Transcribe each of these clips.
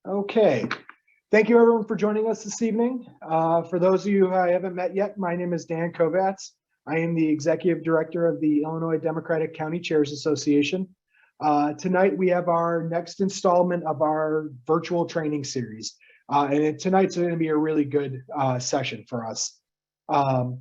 Okay. Thank you everyone for joining us this evening. For those of you who I haven't met yet, my name is Dan Kovatz. I am the Executive Director of the Illinois Democratic County Chairs Association. Tonight we have our next installment of our virtual training series. And tonight's going to be a really good session for us.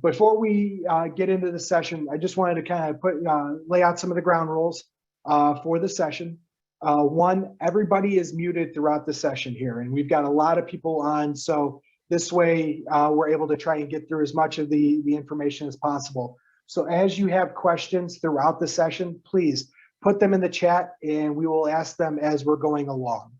Before we get into the session, I just wanted to kind of lay out some of the ground rules for the session. One, everybody is muted throughout the session here, and we've got a lot of people on, so this way we're able to try and get through as much of the information as possible. So as you have questions throughout the session, please put them in the chat and we will ask them as we're going along.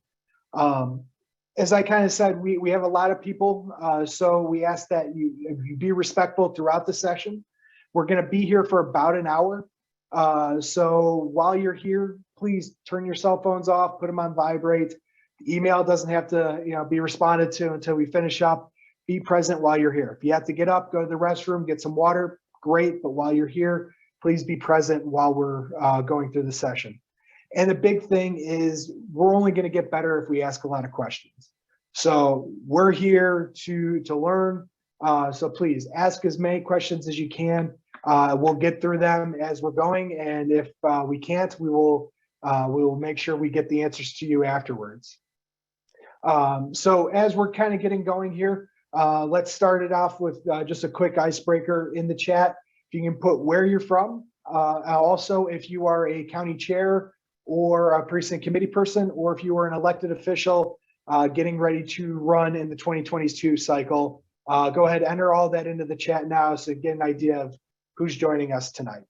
As I kind of said, we have a lot of people, so we ask that you be respectful throughout the session. We're going to be here for about an hour. So while you're here, please turn your cell phones off, put them on vibrate. The email doesn't have to, be responded to until we finish up. Be present while you're here. If you have to get up, go to the restroom, get some water, great. But while you're here, please be present while we're going through the session. And the big thing is we're only going to get better if we ask a lot of questions. So we're here to learn. So please ask as many questions as you can. We'll get through them as we're going. And if we can't, we will make sure we get the answers to you afterwards. So as we're kind of getting going here, let's start it off with just a quick icebreaker in the chat. If you can put where you're from. Also, if you are a county chair or a precinct committee person, or if you are an elected official getting ready to run in the 2022 cycle, go ahead, enter all that into the chat now so you get an idea of who's joining us tonight.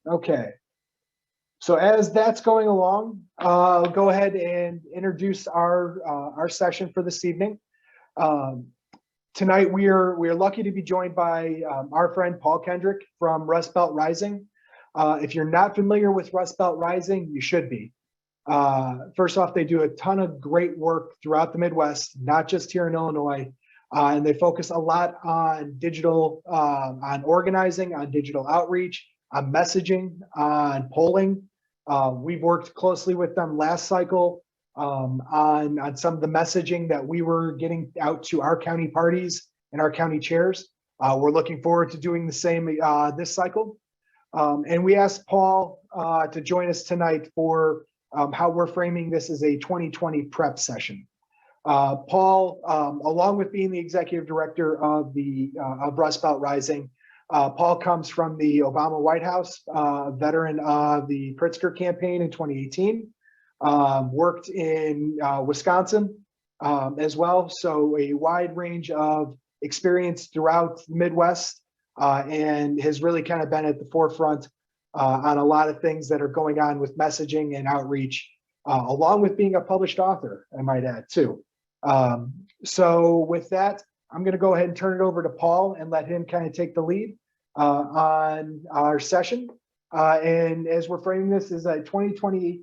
Okay, so as that's going along, I'll go ahead and introduce our session for this evening. Tonight we are lucky to be joined by our friend Paul Kendrick from Rust Belt Rising. If you're not familiar with Rust Belt Rising, you should be. First off, they do a ton of great work throughout the Midwest, not just here in Illinois, and they focus a lot on digital, on organizing, on digital outreach, on messaging, on polling. We've worked closely with them last cycle on some of the messaging that we were getting out to our county parties and our county chairs. We're looking forward to doing the same this cycle. And we asked Paul to join us tonight for how we're framing this as a 2020 prep session. Paul, along with being the executive director of Rust Belt Rising, Paul comes from the Obama White House, veteran of the Pritzker campaign in 2018, worked in Wisconsin as well. So a wide range of experience throughout the Midwest and has really kind of been at the forefront on a lot of things that are going on with messaging and outreach, along with being a published author, I might add too. So with that, I'm going to go ahead and turn it over to Paul and let him kind of take the lead on our session. And as we're framing this as a 2020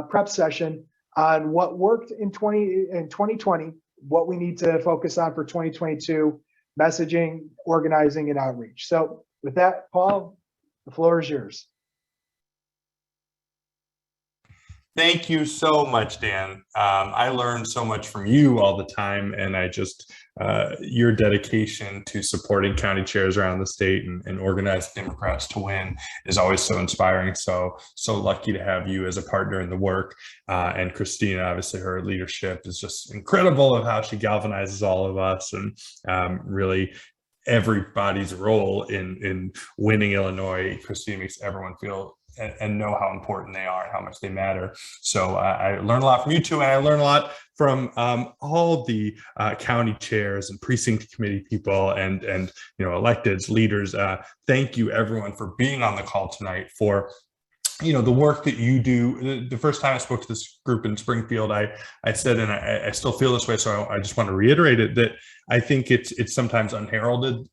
prep session on what worked in 2020, what we need to focus on for 2022, messaging, organizing, and outreach. So with that, Paul, the floor is yours. Thank you so much, Dan. I learn so much from you all the time, and I just, your dedication to supporting county chairs around the state and organizing Democrats to win is always so inspiring. So lucky to have you as a partner in the work. And Christina, obviously her leadership is just incredible of how she galvanizes all of us, and really everybody's role in winning Illinois. Christina makes everyone feel and know how important they are and how much they matter. So I learned a lot from you two, and I learned a lot from all the county chairs and precinct committee people and electeds, leaders. Thank you everyone for being on the call tonight, for the work that you do. The first time I spoke to this group in Springfield, I said, and I still feel this way, so I just want to reiterate it, that I think it's sometimes unheralded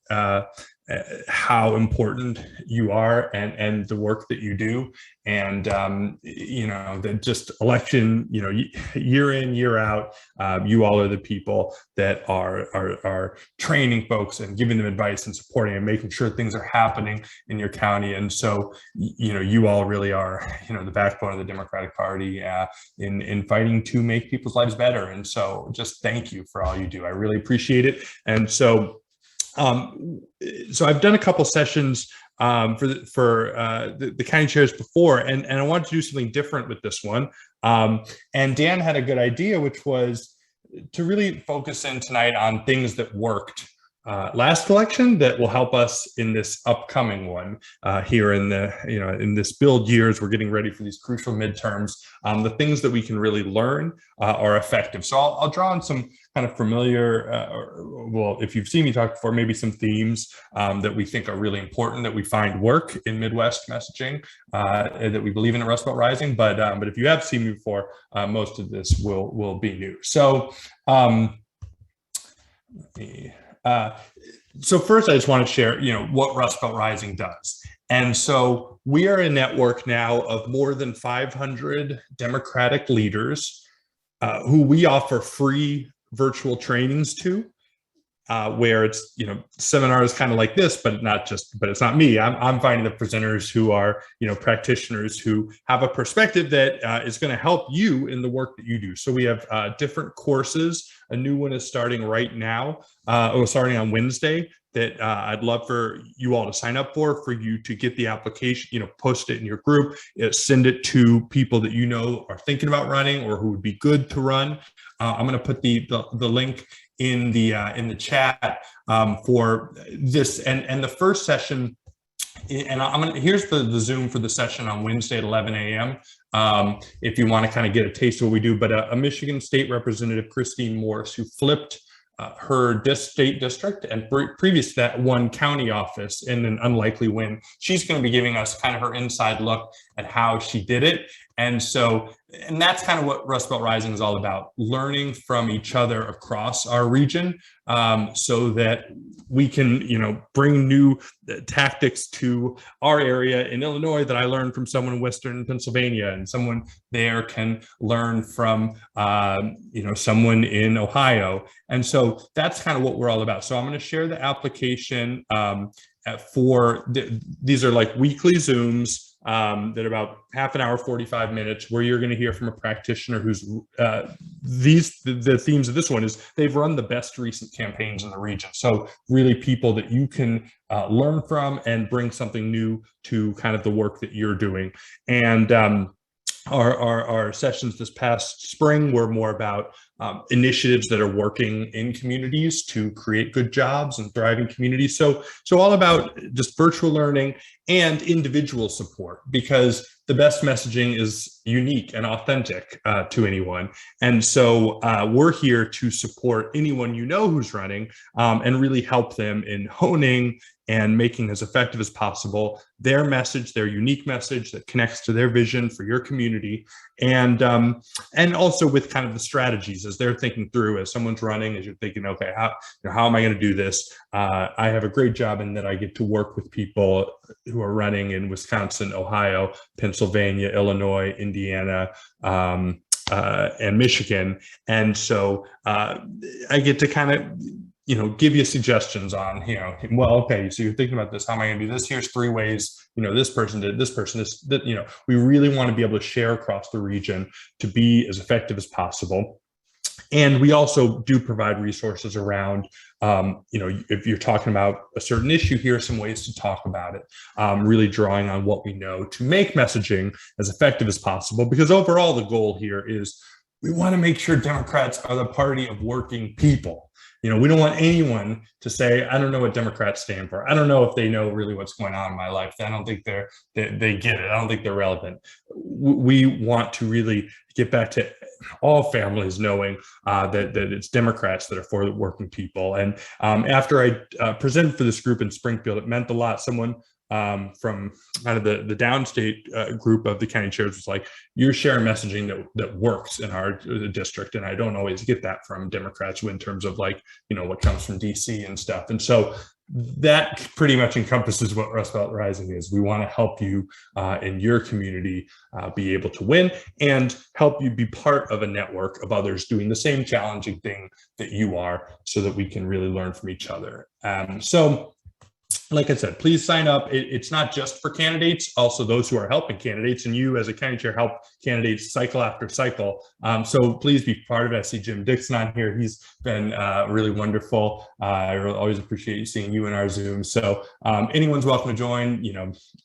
how important you are and the work that you do. And, that just election, year in, year out, you all are the people that are training folks and giving them advice and supporting and making sure things are happening in your county. And so, you all really are, the backbone of the Democratic Party in fighting to make people's lives better. And so just thank you for all you do. I really appreciate it. And so I've done a couple sessions for the county chairs before, and I wanted to do something different with this one. And Dan had a good idea, which was to really focus in tonight on things that worked last election that will help us in this upcoming one here in in this build years. We're getting ready for these crucial midterms. The things that we can really learn are effective. So I'll draw on some kind of familiar, if you've seen me talk before, maybe some themes that we think are really important, that we find work in Midwest messaging, that we believe in at Rust Belt Rising. But if you have seen me before, most of this will be new. So so first, I just want to share, what Rust Belt Rising does. And so we are a network now of more than 500 Democratic leaders who we offer free virtual trainings to, where it's, seminars kind of like this, but it's not me. I'm finding the presenters who are, practitioners who have a perspective that is going to help you in the work that you do. So we have different courses. A new one is starting right now, starting on Wednesday, that I'd love for you all to sign up for you to get the application, post it in your group, send it to people that are thinking about running or who would be good to run. I'm going to put the link in the chat for this, and the first session. And here's the Zoom for the session on Wednesday at 11 a.m. If you want to kind of get a taste of what we do. But a Michigan State Representative, Christine Morse, who flipped her state district and previous to that won county office in an unlikely win. She's going to be giving us kind of her inside look at how she did it. And that's kind of what Rust Belt Rising is all about, learning from each other across our region, so that we can, bring new tactics to our area in Illinois that I learned from someone in Western Pennsylvania, and someone there can learn from, someone in Ohio. And so that's kind of what we're all about. So I'm going to share the application these are like weekly Zooms. That are about half an hour, 45 minutes, where you're going to hear from a practitioner who's the themes of this one is they've run the best recent campaigns in the region. So really people that you can learn from and bring something new to kind of the work that you're doing. And our sessions this past spring were more about initiatives that are working in communities to create good jobs and thriving communities. So all about just virtual learning and individual support, because the best messaging is unique and authentic to anyone. And so we're here to support anyone who's running and really help them in honing and making as effective as possible their message, their unique message that connects to their vision for your community. And also with kind of the strategies as they're thinking through, as someone's running, as you're thinking, okay, how am I going to do this? I have a great job in that I get to work with people who are running in Wisconsin, Ohio, Pennsylvania, Illinois, Indiana, and Michigan. And so I get to kind of give you suggestions on, okay, so you're thinking about this, how am I going to do this? Here's 3 ways, this person did, this person, that, we really want to be able to share across the region to be as effective as possible. And we also do provide resources around, if you're talking about a certain issue, here are some ways to talk about it, really drawing on what we know to make messaging as effective as possible. Because overall, the goal here is we want to make sure Democrats are the party of working people. We don't want anyone to say, I don't know what Democrats stand for. I don't know if they know really what's going on in my life. I don't think they get it. I don't think they're relevant. We want to really get back to all families knowing that it's Democrats that are for the working people. And after I presented for this group in Springfield, it meant a lot. Someone from kind of the downstate group of the county chairs was like, you're sharing messaging that works in our district. And I don't always get that from Democrats in terms of like, what comes from DC and stuff. And so that pretty much encompasses what Rust Belt Rising is. We want to help you in your community be able to win and help you be part of a network of others doing the same challenging thing that you are, so that we can really learn from each other. So like I said, please sign up. It's not just for candidates, also those who are helping candidates, and you as a county chair help candidates cycle after cycle. So please be part of it. I see Jim Dixon on here. He's been really wonderful. I always appreciate seeing you in our Zoom. So anyone's welcome to join,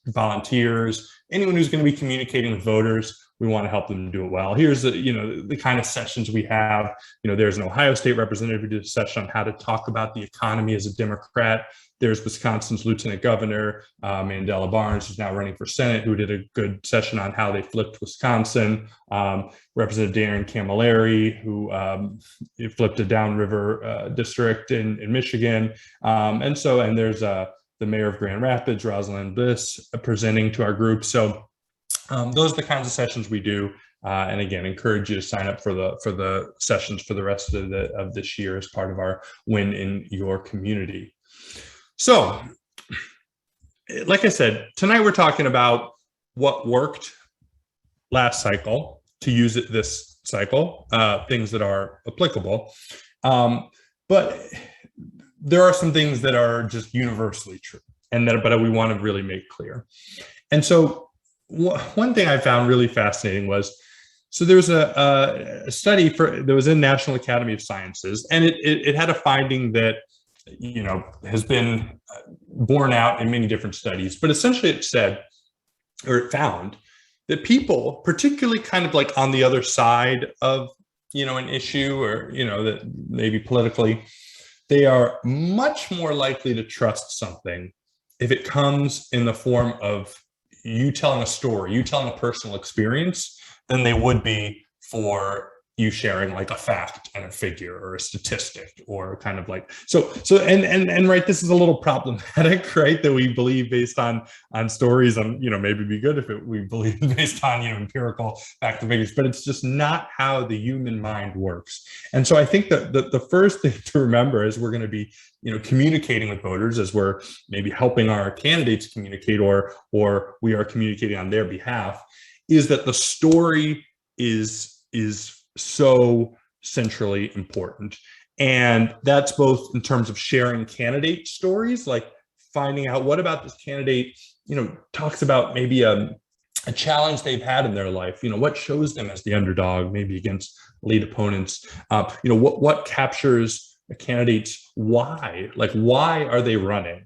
volunteers, anyone who's going to be communicating with voters. We want to help them do it well. Here's the kind of sessions we have. There's an Ohio State representative who did a session on how to talk about the economy as a Democrat. There's Wisconsin's Lieutenant Governor, Mandela Barnes, who's now running for Senate, who did a good session on how they flipped Wisconsin. Representative Daren Miller, who flipped a downriver district in Michigan. And there's the mayor of Grand Rapids, Rosalind Bliss, presenting to our group. So those are the kinds of sessions we do. And again, encourage you to sign up for the sessions for the rest of this year as part of our Win in Your Community. So, like I said, tonight we're talking about what worked last cycle to use it this cycle, things that are applicable. But there are some things that are just universally true, but we want to really make clear. And so one thing I found really fascinating was, so there was a study that was in National Academy of Sciences, and it had a finding that has been borne out in many different studies, but essentially it found that people, particularly kind of like on the other side of, an issue or, that maybe politically, they are much more likely to trust something if it comes in the form of you telling a story, you telling a personal experience, than they would be for you sharing like a fact and a figure or a statistic or kind of like, and right, this is a little problematic, right? That we believe based on stories maybe it'd be good if we believe based on, empirical fact and figures, but it's just not how the human mind works. And so I think that the first thing to remember is we're going to be, communicating with voters as we're maybe helping our candidates communicate or we are communicating on their behalf, is that the story is so centrally important. And that's both in terms of sharing candidate stories, like finding out what about this candidate, talks about maybe a challenge they've had in their life, what shows them as the underdog, maybe against lead opponents, what captures a candidate's why, like why are they running?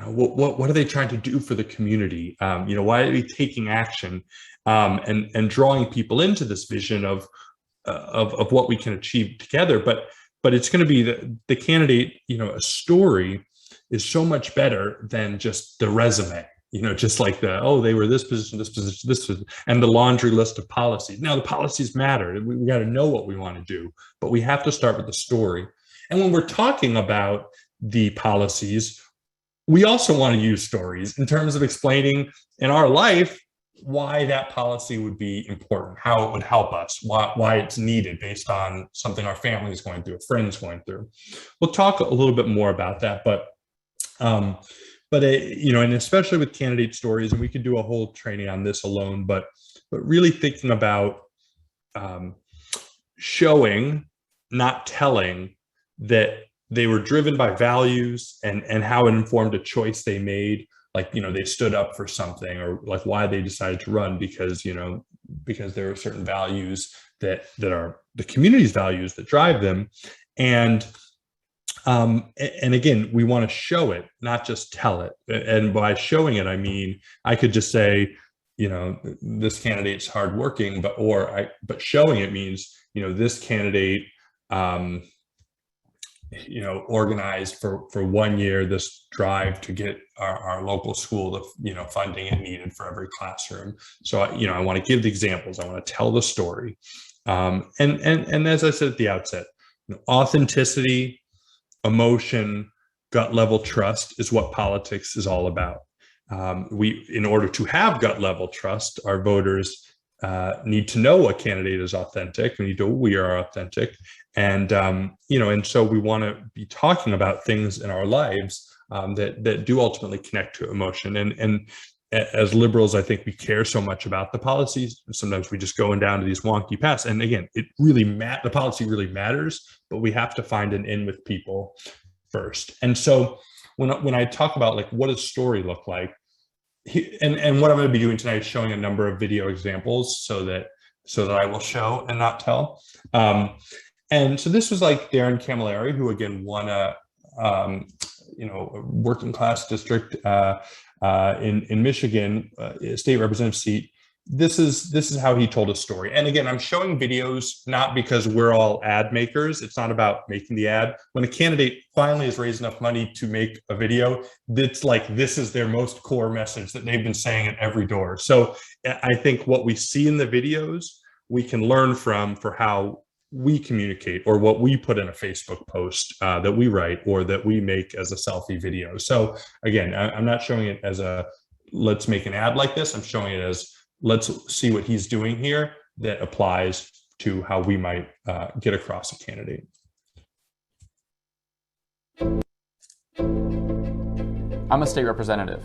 What are they trying to do for the community? Why are they taking action? And drawing people into this vision of what we can achieve together. But it's going to be the candidate, a story is so much better than just the resume, just like they were this position, and the laundry list of policies. Now the policies matter. We got to know what we want to do, but we have to start with the story. And when we're talking about the policies, we also want to use stories in terms of explaining in our life why that policy would be important, how it would help us, why it's needed based on something our family is going through, a friend's going through. We'll talk a little bit more about that, but and especially with candidate stories, and we could do a whole training on this alone, but really thinking about showing, not telling, that they were driven by values and how it informed a choice they made. Like, they stood up for something, or like why they decided to run because there are certain values that are the community's values that drive them. And again, we want to show it, not just tell it. And by showing it, I mean, I could just say, this candidate's hardworking, but showing it means, this candidate, organized for 1 year this drive to get our local school the funding it needed for every classroom. So I want to give the examples. I want to tell the story, and as I said at the outset, authenticity, emotion, gut level trust is what politics is all about. in order to have gut level trust, our voters need to know a candidate is authentic. We need to know we are authentic, and and so we want to be talking about things in our lives that do ultimately connect to emotion. And as liberals, I think we care so much about the policies. Sometimes we just go down to these wonky paths. And again, the policy really matters, but we have to find an in with people first. And so when I talk about like what does story look like, and what I'm going to be doing tonight is showing a number of video examples so that I will show and not tell. And so this was like Daren Miller, who again won a working class district in Michigan, a state representative seat. This is how he told a story. And again, I'm showing videos not because we're all ad makers. It's not about making the ad. When a candidate finally has raised enough money to make a video, that's like, this is their most core message that they've been saying at every door. So I think what we see in the videos, we can learn from for how we communicate, or what we put in a Facebook post that we write, or that we make as a selfie video. So again, I'm not showing it as a, let's make an ad like this. I'm showing it as, let's see what he's doing here that applies to how we might get across a candidate. I'm a state representative,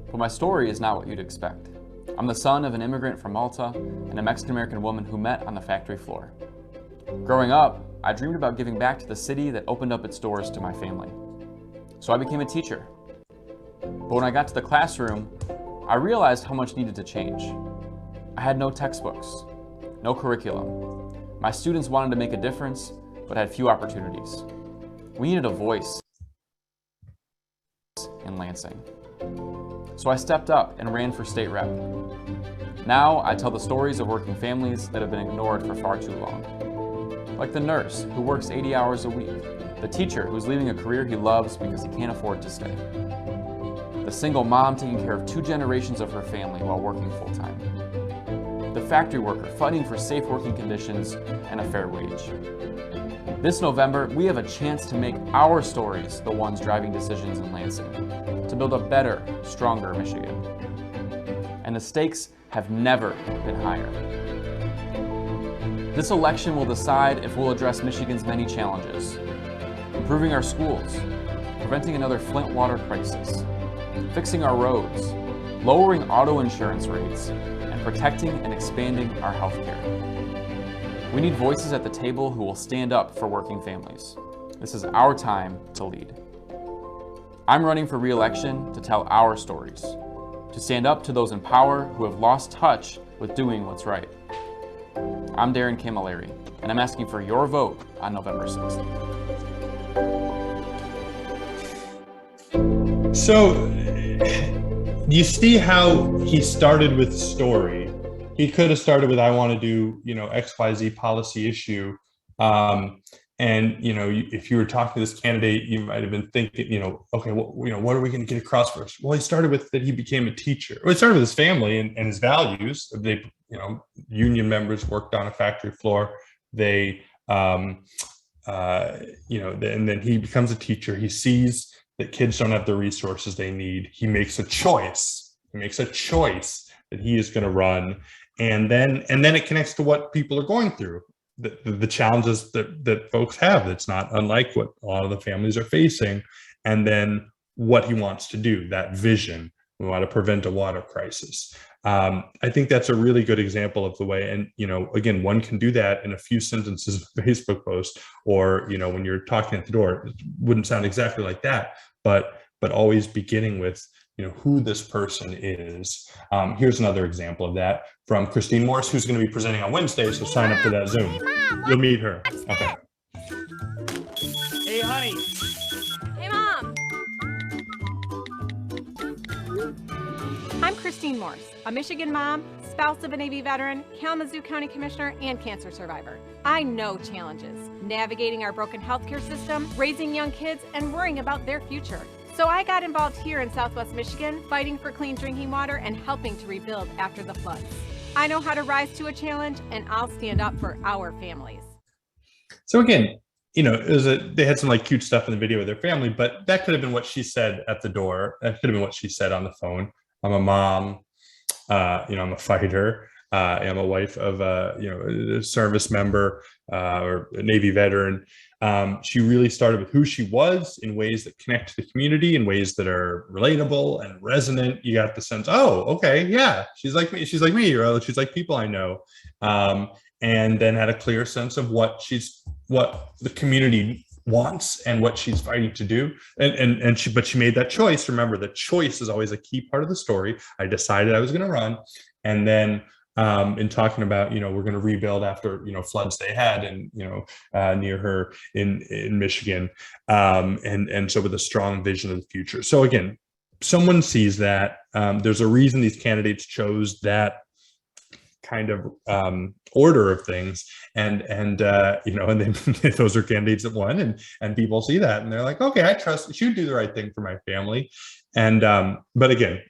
but my story is not what you'd expect. I'm the son of an immigrant from Malta and a Mexican-American woman who met on the factory floor. Growing up, I dreamed about giving back to the city that opened up its doors to my family. So I became a teacher. But when I got to the classroom, I realized how much needed to change. I had no textbooks, no curriculum. My students wanted to make a difference, but had few opportunities. We needed a voice in Lansing. So I stepped up and ran for state rep. Now I tell the stories of working families that have been ignored for far too long. Like the nurse who works 80 hours a week, the teacher who's leaving a career he loves because he can't afford to stay, the single mom taking care of 2 generations of her family while working full-time, the factory worker fighting for safe working conditions and a fair wage. This November, we have a chance to make our stories the ones driving decisions in Lansing, to build a better, stronger Michigan. And the stakes have never been higher. This election will decide if we'll address Michigan's many challenges: improving our schools, preventing another Flint water crisis, fixing our roads, lowering auto insurance rates, and protecting and expanding our health care. We need voices at the table who will stand up for working families. This is our time to lead. I'm running for re-election to tell our stories, to stand up to those in power who have lost touch with doing what's right. I'm Daren Miller, and I'm asking for your vote on November 6th. So you see how he started with story. He could have started with, I want to do, XYZ policy issue. And, if you were talking to this candidate, you might have been thinking, okay, well, what are we going to get across first? Well, he started with that he became a teacher. Well, he started with his family and his values. They, union members worked on a factory floor. They, and then he becomes a teacher. He sees that kids don't have the resources they need. He makes a choice. That he is going to run. And then it connects to what people are going through. The challenges that folks have, that's not unlike what a lot of the families are facing, and then what he wants to do, that vision. We want to prevent a water crisis. I think that's a really good example of the way, and again, one can do that in a few sentences of a Facebook post, or when you're talking at the door, it wouldn't sound exactly like that, but always beginning with who this person is. Here's another example of that from Christine Morse, who's going to be presenting on Wednesday, so sign up for that Zoom. You'll meet her. Okay. Hey, honey. Hey, Mom. I'm Christine Morse, a Michigan mom, spouse of a Navy veteran, Kalamazoo County Commissioner, and cancer survivor. I know challenges: navigating our broken healthcare system, raising young kids, and worrying about their future. So I got involved here in Southwest Michigan, fighting for clean drinking water and helping to rebuild after the floods. I know how to rise to a challenge, and I'll stand up for our families. So again, they had some cute stuff in the video with their family, but that could have been what she said at the door. That could have been what she said on the phone. I'm a mom, I'm a fighter. I'm a wife of a service member or a Navy veteran. She really started with who she was in ways that connect to the community, in ways that are relatable and resonant. You got the sense, oh, okay, yeah, she's like me. She's like me, or she's like people I know. And then had a clear sense of what the community wants and what she's fighting to do. But she made that choice. Remember, the choice is always a key part of the story. I decided I was going to run. And then in talking about, we're going to rebuild after, floods they had and, near her in Michigan. And so with a strong vision of the future. So again, someone sees that. There's a reason these candidates chose that kind of order of things, and those are candidates that won, and people see that and they're like, okay, I trust she would do the right thing for my family. And but again,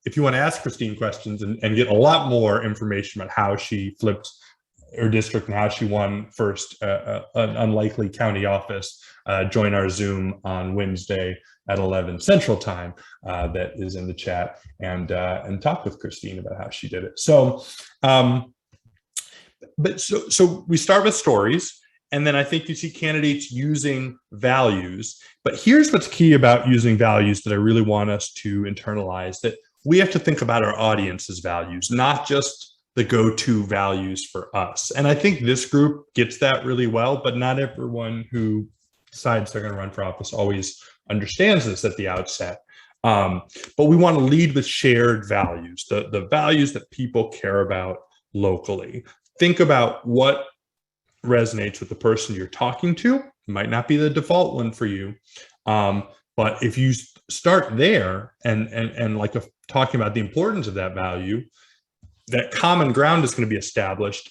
if you want to ask Christine questions and get a lot more information about how she flipped her district and how she won first an unlikely county office, join our Zoom on Wednesday at 11 Central Time that is in the chat, and talk with Christine about how she did it. So, so we start with stories, and then I think you see candidates using values. But here's what's key about using values that I really want us to internalize, that we have to think about our audience's values, not just the go-to values for us. And I think this group gets that really well, but not everyone who decides they're going to run for office always understands this at the outset. But we want to lead with shared values, the values that people care about locally. Think about what resonates with the person you're talking to. It might not be the default one for you. But if you start there and like talking about the importance of that value, that common ground is going to be established,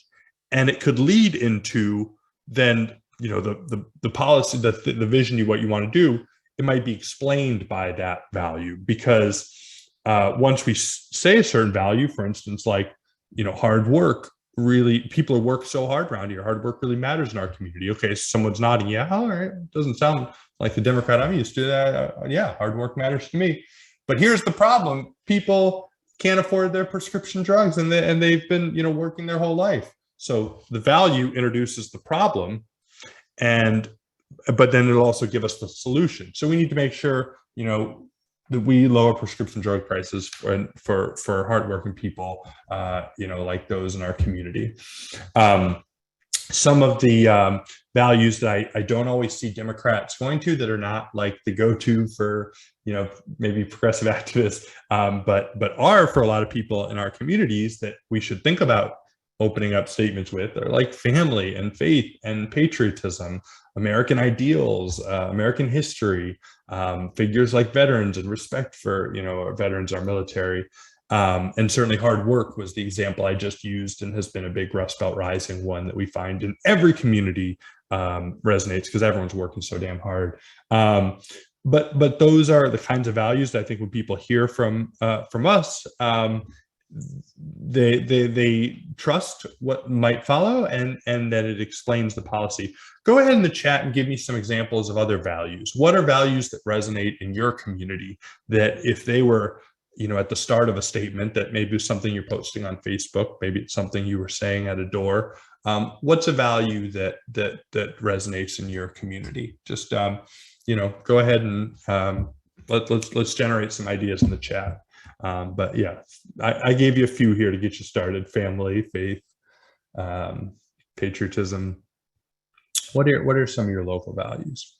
and it could lead into then, the policy, the vision, what you want to do. It might be explained by that value, because once we say a certain value, for instance, like, hard work, really, people work so hard around here. Hard work really matters in our community. Okay, so someone's nodding. Yeah, all right. Doesn't sound like the Democrat I'm used to. Yeah, hard work matters to me. But here's the problem. People can't afford their prescription drugs, and they've been, working their whole life. So the value introduces the problem, but then it'll also give us the solution. So we need to make sure, that we lower prescription drug prices for hardworking people, like those in our community. Some of the values that I don't always see Democrats going to, that are not like the go-to for, maybe progressive activists, but are for a lot of people in our communities that we should think about opening up statements with, are like family and faith and patriotism, American ideals, American history, figures like veterans and respect for, our veterans, our military. And certainly hard work was the example I just used, and has been a big Rust Belt Rising one that we find in every community resonates, because everyone's working so damn hard. But those are the kinds of values that I think when people hear from us, they trust what might follow, and that it explains the policy. Go ahead in the chat and give me some examples of other values. What are values that resonate in your community, that if they were, at the start of a statement, that maybe it's something you're posting on Facebook, maybe it's something you were saying at a door. What's a value that resonates in your community? Just go ahead and let's generate some ideas in the chat. But yeah, I gave you a few here to get you started: family, faith, patriotism. What are some of your local values?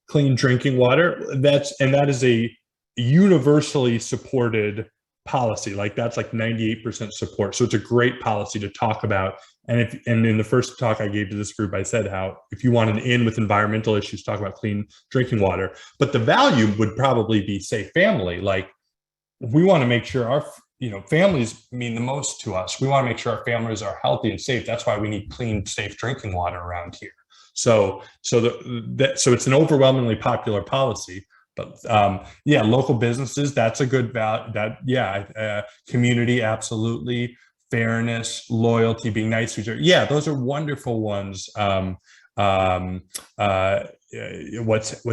Clean drinking water. That is a universally supported policy. Like, that's like 98% support. So it's a great policy to talk about. And in the first talk I gave to this group, I said how if you want an in with environmental issues, talk about clean drinking water. But the value would probably be, say, family. Like, we want to make sure our families mean the most to us. We want to make sure our families are healthy and safe. That's why we need clean, safe drinking water around here. So it's an overwhelmingly popular policy. But local businesses, that's a good value. Community, absolutely. Fairness, loyalty, being nice to each other. Yeah, those are wonderful ones. what's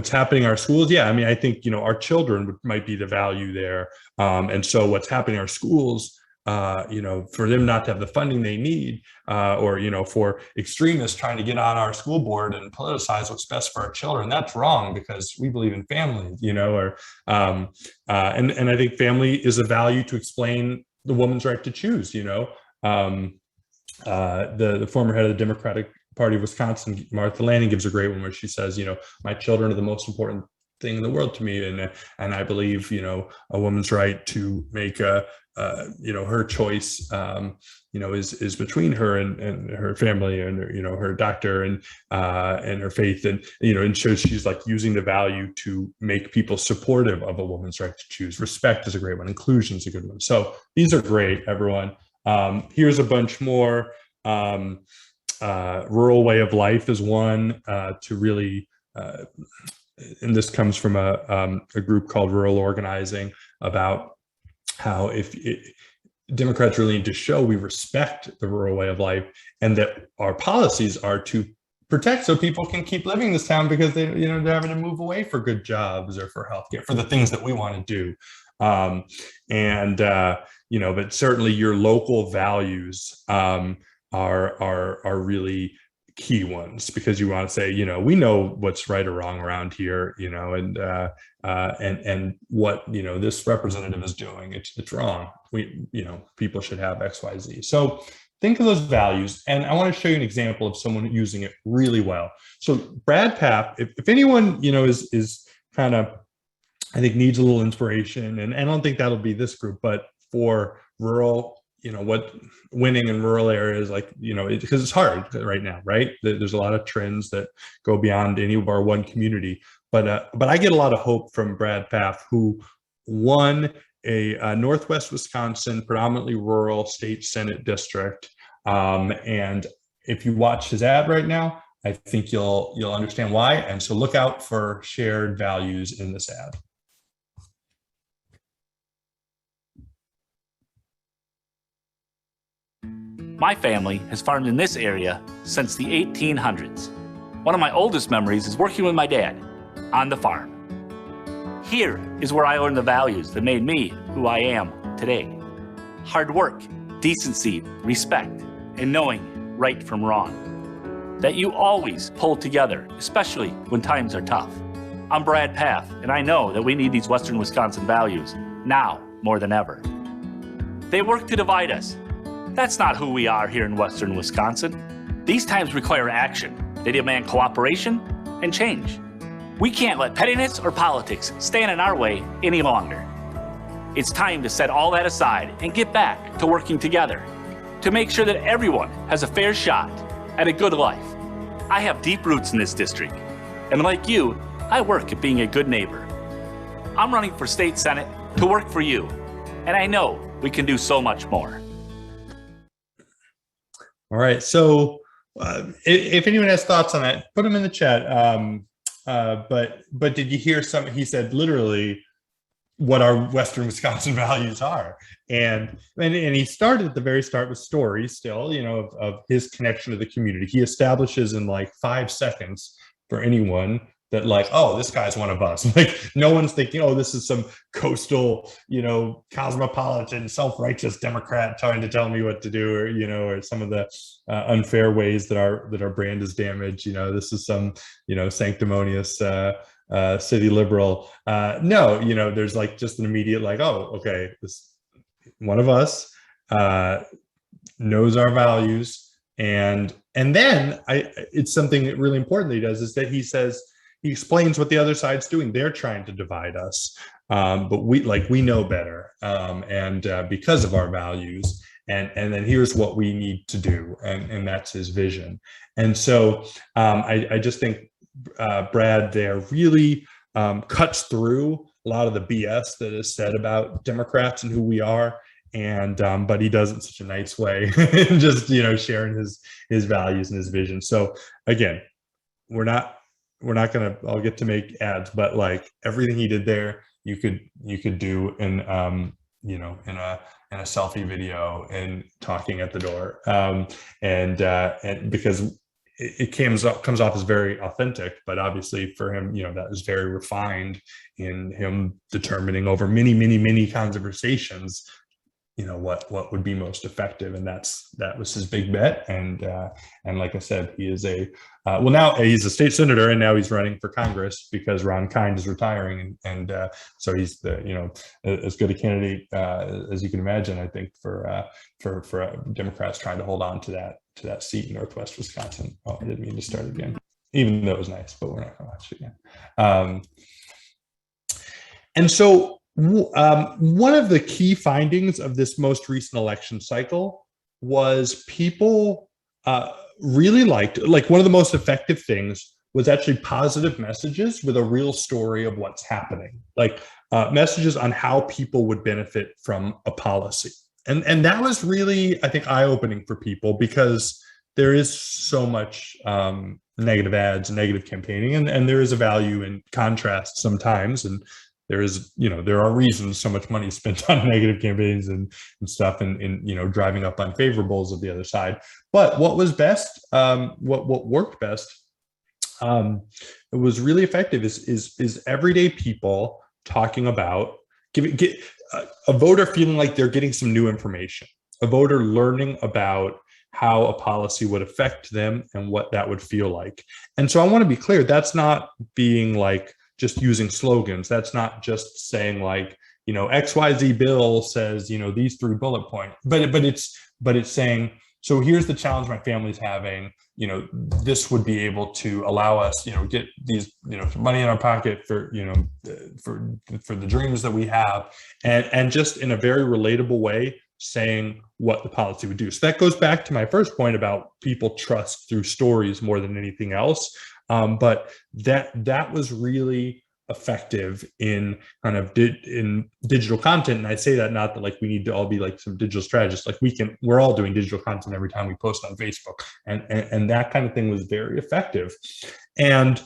happening in our schools. Yeah, I mean, I think, our children might be the value there. And so what's happening in our schools, for them not to have the funding they need, or, for extremists trying to get on our school board and politicize what's best for our children, that's wrong, because we believe in family, and I think family is a value to explain the woman's right to choose. The former head of the Democratic Party of Wisconsin, Martha Lanning, gives a great one where she says, my children are the most important thing in the world to me, and I believe, a woman's right to make her choice, is between her and her family and her doctor and her faith, and and so she's like using the value to make people supportive of a woman's right to choose. Respect is a great one. Inclusion is a good one. So these are great, everyone. Here's a bunch more. Rural way of life is one to really, and this comes from a group called Rural Organizing, about how Democrats really need to show we respect the rural way of life, and that our policies are to protect so people can keep living in this town, because they're having to move away for good jobs or for healthcare, for the things that we want to do. But certainly your local values are really key ones, because you want to say, we know what's right or wrong around here, and what this representative is doing, it's wrong. People should have XYZ. So think of those values, and I want to show you an example of someone using it really well. So Brad Papp, if anyone is kind of, I think, needs a little inspiration, and I don't think that'll be this group, but for rural, what winning in rural areas, like, because it's hard right now, right? There's a lot of trends that go beyond any of our one community. But I get a lot of hope from Brad Papp, who won a Northwest Wisconsin, predominantly rural state Senate district. And if you watch his ad right now, I think you'll understand why. And so look out for shared values in this ad. My family has farmed in this area since the 1800s. One of my oldest memories is working with my dad on the farm. Here is where I learned the values that made me who I am today. Hard work, decency, respect, and knowing right from wrong. That you always pull together, especially when times are tough. I'm Brad Papp, and I know that we need these Western Wisconsin values now more than ever. They work to divide us. That's not who we are here in Western Wisconsin. These times require action. They demand cooperation and change. We can't let pettiness or politics stand in our way any longer. It's time to set all that aside and get back to working together to make sure that everyone has a fair shot at a good life. I have deep roots in this district, and like you, I work at being a good neighbor. I'm running for state senate to work for you, and I know we can do so much more. All right. So if anyone has thoughts on that, put them in the chat. But did you hear something? He said literally what our Western Wisconsin values are. And he started at the very start with stories still, of his connection to the community. He establishes in like 5 seconds for anyone that like, oh, this guy's one of us. Like no one's thinking, oh, this is some coastal, cosmopolitan, self-righteous Democrat trying to tell me what to do, or some of the unfair ways that our brand is damaged. This is some, sanctimonious city liberal. No, there's like just an immediate like, oh, okay, this one of us knows our values, and then it's something really important that he does is that he explains what the other side's doing. They're trying to divide us, but we know better, and because of our values, and then here's what we need to do, and that's his vision. And so I just think Brad there really cuts through a lot of the BS that is said about Democrats and who we are, and but he does it in such a nice way, just sharing his values and his vision. So again, we're not gonna all get to make ads, but like everything he did there, you could do in in a selfie video and talking at the door, and because it comes off as very authentic, but obviously for him, that was very refined in him determining over many conversations, what would be most effective. And that was his big bet. And like I said, he is now he's a state senator, and now he's running for Congress because Ron Kind is retiring. And so he's as good a candidate as you can imagine, I think, for Democrats trying to hold on to that seat in Northwest Wisconsin. Oh, I didn't mean to start again, even though it was nice, but we're not going to watch it again. And so one of the key findings of this most recent election cycle was people really liked, one of the most effective things was actually positive messages with a real story of what's happening, messages on how people would benefit from a policy. And that was really, I think, eye-opening for people, because there is so much negative ads, negative campaigning, and there is a value in contrast sometimes. And there are reasons so much money is spent on negative campaigns and stuff, and driving up unfavorables of the other side. But what was best, what worked best, it was really effective is everyday people talking about get a voter feeling like they're getting some new information, a voter learning about how a policy would affect them and what that would feel like. And so I want to be clear, that's not being just using slogans. That's not just saying XYZ bill says, these 3 bullet points, but it's saying, so here's the challenge my family's having, this would be able to allow us, get these, money in our pocket for the dreams that we have, and just in a very relatable way, saying what the policy would do. So that goes back to my first point about people trust through stories more than anything else. But that was really effective in in digital content. And I say that not that we need to all be some digital strategists. We're all doing digital content every time we post on Facebook, and that kind of thing was very effective. And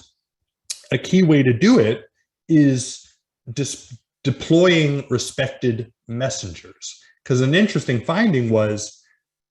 a key way to do it is deploying respected messengers, because an interesting finding was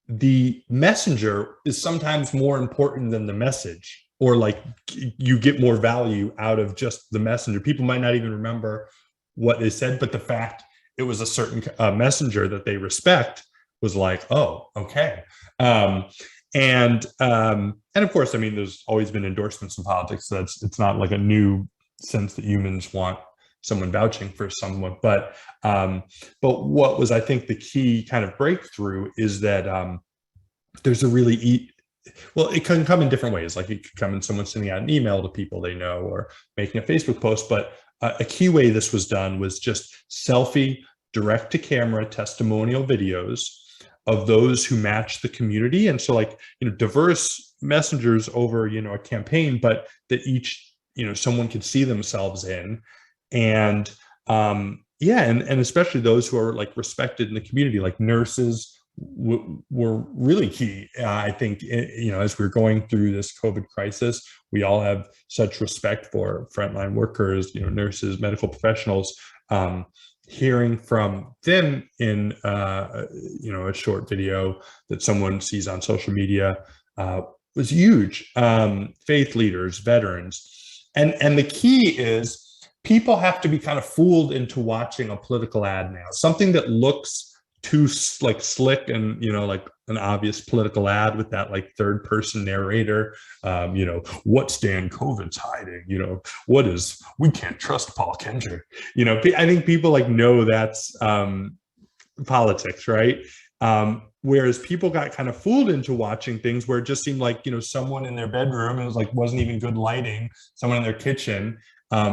the messenger is sometimes more important than the message, or you get more value out of just the messenger. People might not even remember what they said, but the fact it was a certain messenger that they respect was oh, okay. And of course, there's always been endorsements in politics. So it's not a new sense that humans want someone vouching for someone. But what was, I think, the key kind of breakthrough is that there's a really it can come in different ways. It could come in someone sending out an email to people they know, or making a Facebook post. But a key way this was done was just selfie, direct to camera testimonial videos of those who match the community. And so diverse messengers over, a campaign, but that each, someone could see themselves in. And and especially those who are respected in the community, nurses, were really key. I think, as we're going through this COVID crisis, we all have such respect for frontline workers, nurses, medical professionals. Hearing from them in, a short video that someone sees on social media was huge. Faith leaders, veterans. And the key is people have to be kind of fooled into watching a political ad now, something that looks too slick and an obvious political ad with that third person narrator. What's Dan Coven's hiding? We can't trust Paul Kendrick. I think people know that's politics, right? Whereas people got kind of fooled into watching things where it just seemed someone in their bedroom, it was wasn't even good lighting, someone in their kitchen,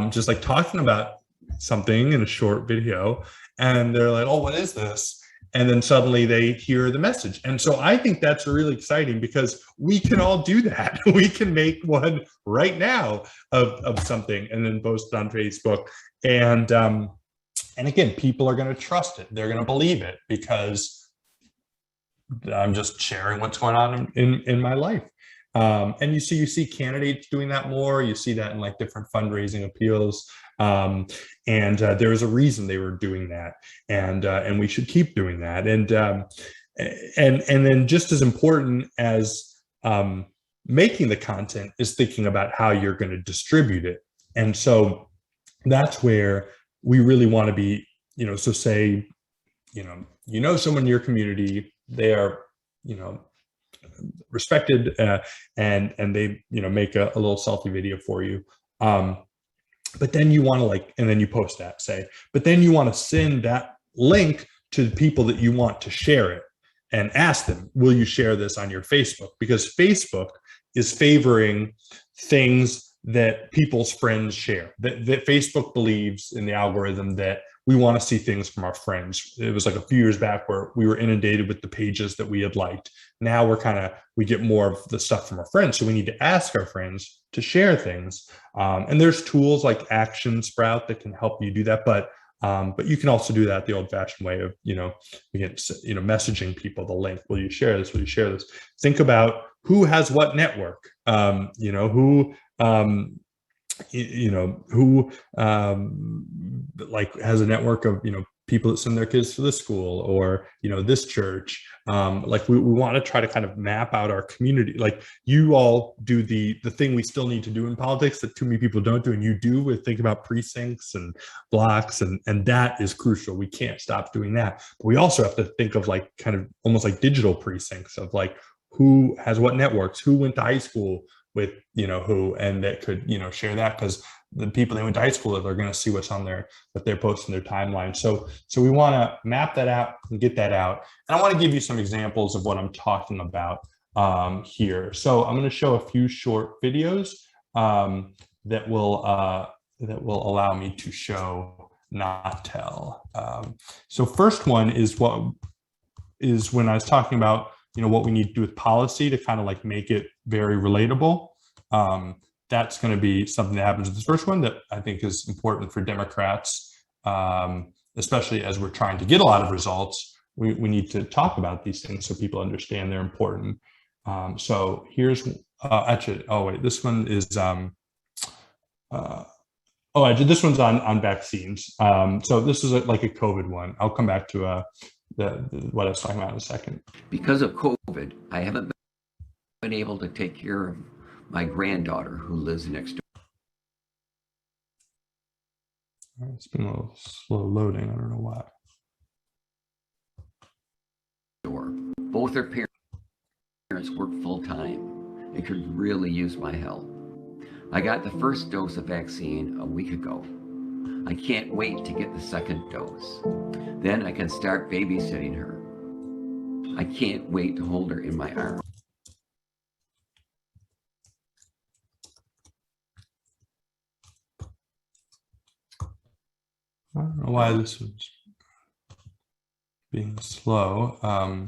just talking about something in a short video, and they're oh, what is this? And then suddenly they hear the message. And so I think that's really exciting, because we can all do that. We can make one right now of something and then post it on Facebook. And again, people are going to trust it. They're going to believe it, because I'm just sharing what's going on in my life. And you see candidates doing that more. You see that in different fundraising appeals. And there is a reason they were doing that, and we should keep doing that. And then just as important as making the content is thinking about how you're going to distribute it. And so that's where we really want to be, so say, someone in your community, they are, respected, and they, make a little selfie video for you. But then you want to and then you post that, say, but then you want to send that link to the people that you want to share it and ask them, will you share this on your Facebook? Because Facebook is favoring things that people's friends share, that Facebook believes in the algorithm that we want to see things from our friends. It was like a few years back where we were inundated with the pages that we had liked. Now we get more of the stuff from our friends. So we need to ask our friends to share things. And there's tools like Action Sprout that can help you do that. But you can also do that the old fashioned way of, messaging people the link. Will you share this? Will you share this? Think about who has what network, who has a network of, people that send their kids to the school, or, this church. We want to try to kind of map out our community. Like, you all do the thing we still need to do in politics that too many people don't do, and you do, with think about precincts and blocks, and that is crucial. We can't stop doing that. But we also have to think of kind of almost like digital precincts of who has what networks, who went to high school with, who, and that could, share that, because the people they went to high school with are going to see what's on there, what they're posting their timeline. So we want to map that out and get that out. And I want to give you some examples of what I'm talking about here. So I'm going to show a few short videos that will allow me to show, not tell. So first one is when I was talking about, what we need to do with policy to kind of make it very relatable. That's going to be something that happens with this first one that I think is important for Democrats, especially as we're trying to get a lot of results. We need to talk about these things so people understand they're important. So here's this one is this one's on vaccines. So this is like a COVID one. I'll come back to what I was talking about in a second. Because of COVID, I haven't been able to take care of my granddaughter who lives next It's been a little slow loading. I don't know why. door. Both her parents work full time and could really use my help. I got the first dose of vaccine a week ago. I can't wait to get the second dose. Then I can start babysitting her. I can't wait to hold her in my arms. I don't know why this was being slow.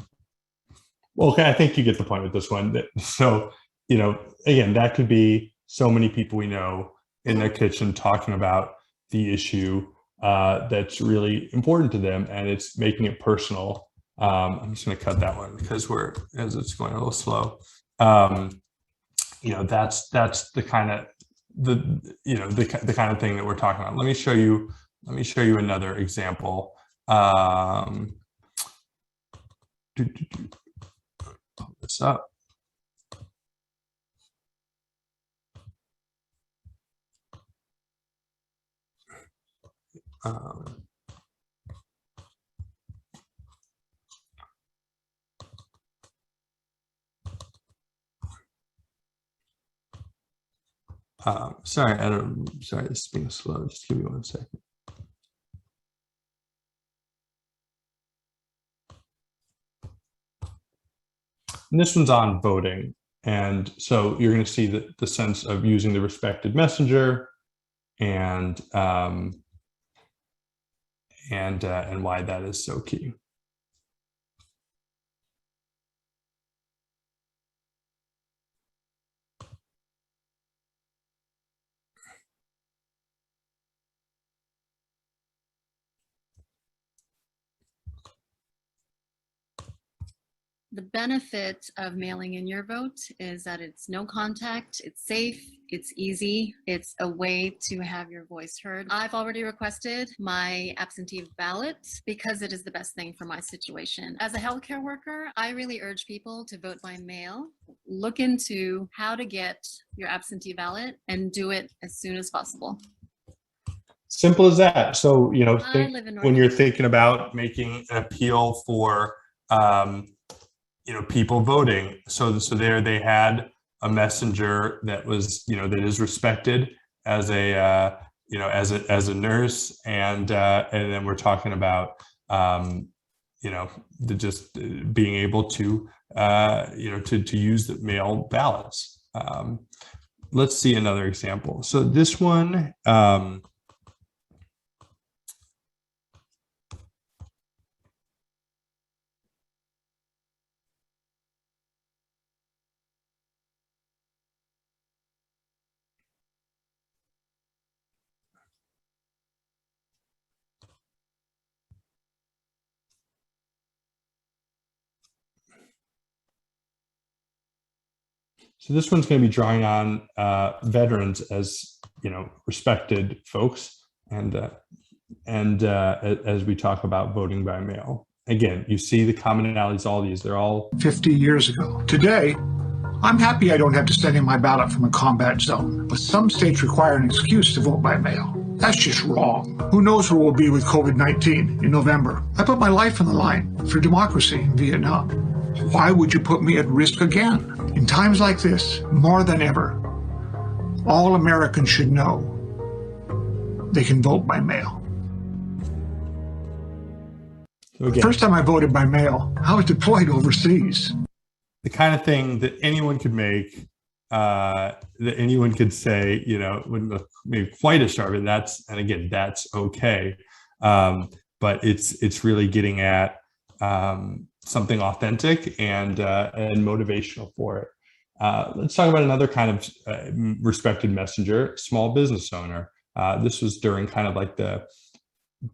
Okay, I think you get the point with this one. So, again, that could be so many people we know in their kitchen talking about the issue that's really important to them, and it's making it personal. I'm just going to cut that one because as it's going a little slow. That's the kind of the kind of thing that we're talking about. Let me show you another example. Pull this up. Sorry, this is being slow. Just give me 1 second. And this one's on voting. And so you're going to see the sense of using the respected messenger and why that is so key. The benefit of mailing in your vote is that it's no contact, it's safe, it's easy, it's a way to have your voice heard. I've already requested my absentee ballot because it is the best thing for my situation. As a healthcare worker, I really urge people to vote by mail. Look into how to get your absentee ballot and do it as soon as possible. Simple as that. So, you know, when you're North thinking about making an appeal for, you know, people voting. So there they had a messenger that was, you know, that is respected as a, you know, as a nurse, and then we're talking about, you know, just being able to, you know, to use the mail ballots. Let's see another example. So this one. So this one's going to be drawing on veterans as, you know, respected folks, and as we talk about voting by mail. Again, you see the commonalities, all these, they're all 50 years ago. Today, I'm happy I don't have to send in my ballot from a combat zone, but some states require an excuse to vote by mail. That's just wrong. Who knows where we'll be with COVID-19 in November? I put my life on the line for democracy in Vietnam. Why would you put me at risk again? In times like this, more than ever, all Americans should know they can vote by mail. So again, the first time I voted by mail, I was deployed overseas. The kind of thing that anyone could make, that anyone could say, you know, wouldn't look maybe quite as sharp, and again, that's okay. But it's really getting at something authentic and motivational for it. Let's talk about another kind of respected messenger, small business owner. This was during kind of like the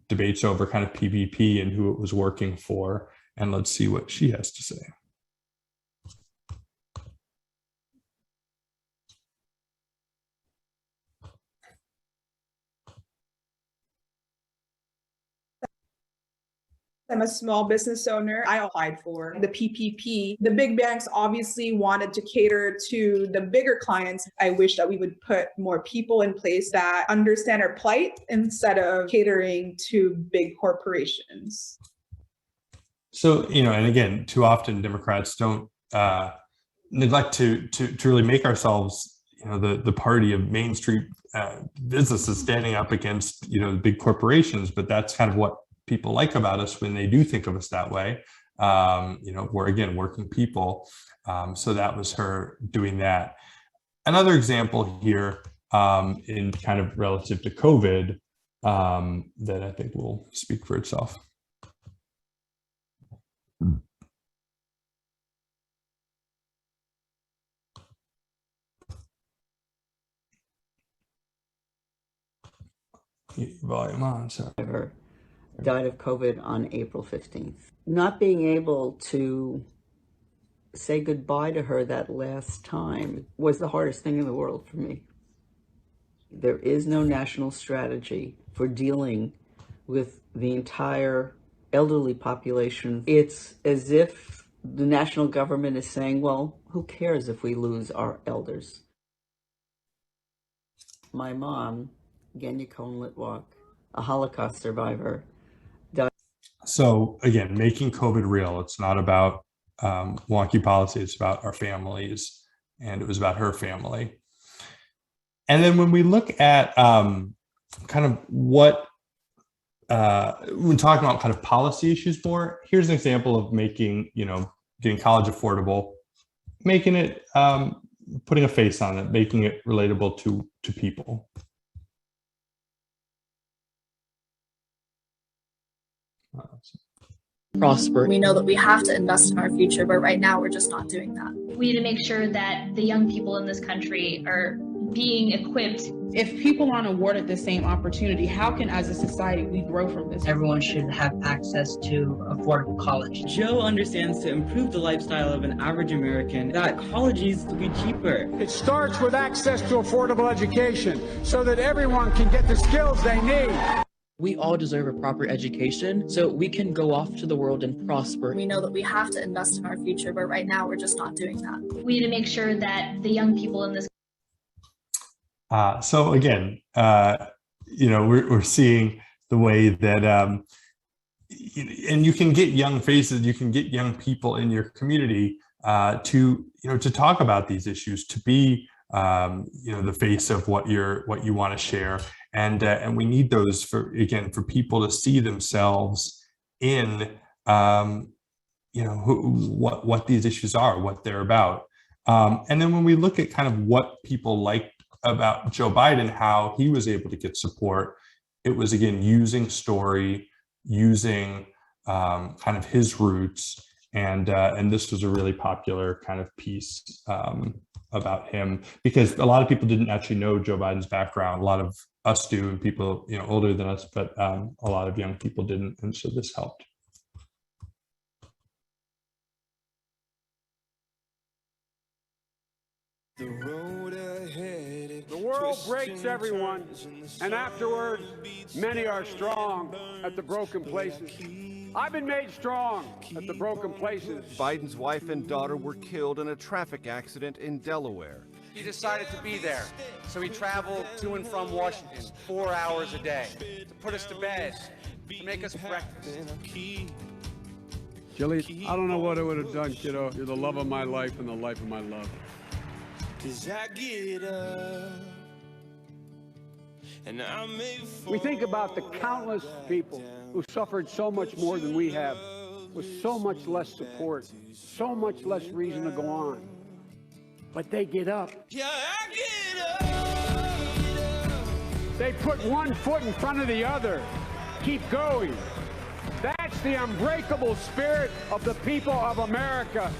debates over kind of PPP and who it was working for. And let's see what she has to say. I'm a small business owner. I applied for the PPP. The big banks obviously wanted to cater to the bigger clients. I wish that we would put more people in place that understand our plight instead of catering to big corporations. So, you know, and again, too often Democrats don't neglect to really make ourselves, you know, the party of Main Street businesses standing up against, you know, the big corporations. But that's kind of what people like about us when they do think of us that way. You know, we're, again, working people. So that was her doing that. Another example here in kind of relative to COVID that I think will speak for itself. Volume on, so. Died of COVID on April 15th. Not being able to say goodbye to her that last time was the hardest thing in the world for me. There is no national strategy for dealing with the entire elderly population. It's as if the national government is saying, well, who cares if we lose our elders? My mom, Genya Cohen-Litwak, a Holocaust survivor. So again, making COVID real. It's not about wonky policy. It's about our families, and it was about her family. And then when we look at kind of what, when talking about kind of policy issues more, here's an example of making, you know, getting college affordable, making it, putting a face on it, making it relatable to people. Prosper. We know that we have to invest in our future, but right now we're just not doing that. We need to make sure that the young people in this country are being equipped. If people aren't awarded the same opportunity, how can, as a society, we grow from this? Everyone should have access to affordable college. Joe understands to improve the lifestyle of an average American, that college needs to be cheaper. It starts with access to affordable education so that everyone can get the skills they need. We all deserve a proper education so we can go off to the world and prosper. We know that we have to invest in our future, but right now we're just not doing that. We need to make sure that the young people in this. So again, we're seeing the way that, and you can get young faces, you can get young people in your community to talk about these issues, to be, the face of what you want to share. And we need those for people to see themselves in, what these issues are, what they're about. And then when we look at kind of what people like about Joe Biden, how he was able to get support, it was, again, using story, using kind of his roots. And this was a really popular kind of piece about him, because a lot of people didn't actually know Joe Biden's background. A lot of us do, and people older than us, but a lot of young people didn't, and so this helped. The world breaks everyone, and afterwards, many are strong at the broken places. I've been made strong at the broken places. Biden's wife and daughter were killed in a traffic accident in Delaware. He decided to be there, so he traveled to and from Washington 4 hours a day to put us to bed, to make us breakfast. Jilly, I don't know what I would have done, kiddo. You're the love of my life and the life of my love. We think about the countless people who suffered so much more than we have, with so much less support, so much less reason to go on. But they get up. Yeah, I get up. They put one foot in front of the other. Keep going. That's the unbreakable spirit of the people of America.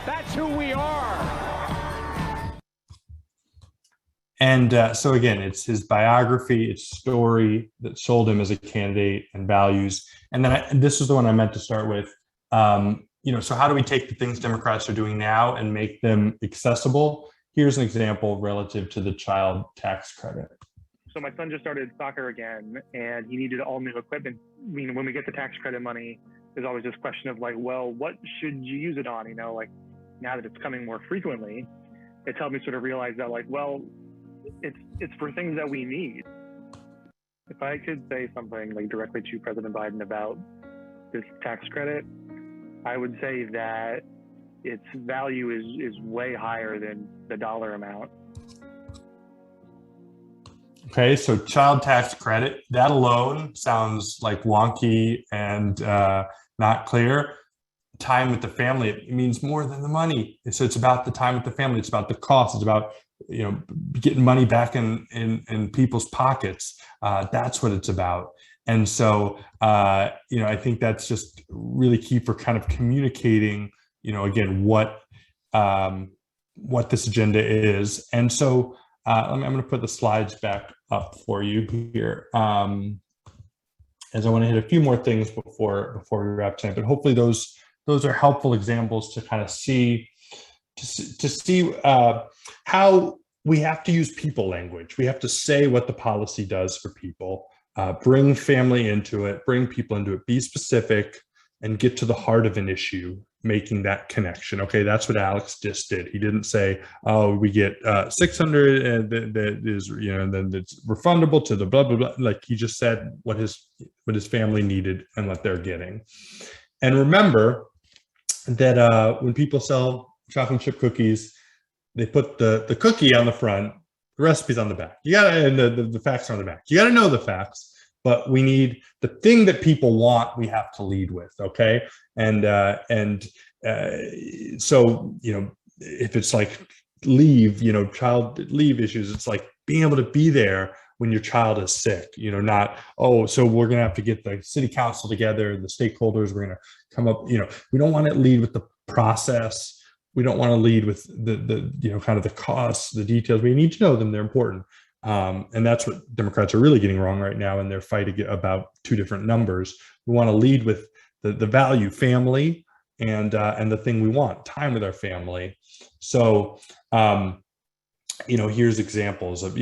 That's who we are. And so again, it's his biography, it's story that sold him as a candidate, and values. And then this is the one I meant to start with. So how do we take the things Democrats are doing now and make them accessible? Here's an example relative to the child tax credit. So my son just started soccer again, and he needed all new equipment. I mean, when we get the tax credit money, there's always this question of like, well, what should you use it on? Now that it's coming more frequently, it's helped me sort of realize that it's for things that we need. If I could say something directly to President Biden about this tax credit, I would say that its value is way higher than the dollar amount. Okay, so child tax credit, that alone sounds like wonky and not clear. Time with the family, it means more than the money. So it's about the time with the family. It's about the cost. It's about getting money back in people's pockets. That's what it's about. And so I think that's just really key for kind of communicating, again, what this agenda is. And so I'm going to put the slides back up for you here, as I want to hit a few more things before we wrap tonight. But hopefully those are helpful examples to kind of see how we have to use people language. We have to say what the policy does for people, bring family into it, bring people into it, be specific, and get to the heart of an issue, making that connection. Okay, that's what Alex just did. He didn't say, oh, we get 600 and that is, and then it's refundable to the blah, blah, blah. Like he just said what his family needed and what they're getting. And remember that when people sell chocolate chip cookies, they put the cookie on the front, the recipe's on the back. You gotta, and the facts are on the back. You gotta know the facts, but we need the thing that people want, we have to lead with, okay? So, if it's like leave, child leave issues, it's like being able to be there when your child is sick, not, oh, so we're gonna have to get the city council together, the stakeholders, we're gonna come up, we don't want to lead with the process. we don't want to lead with the kind of the costs, the details. We need to know them; they're important. And that's what Democrats are really getting wrong right now in their fight about two different numbers. We want to lead with the value, family, and the thing we want, time with our family. So, here's examples of,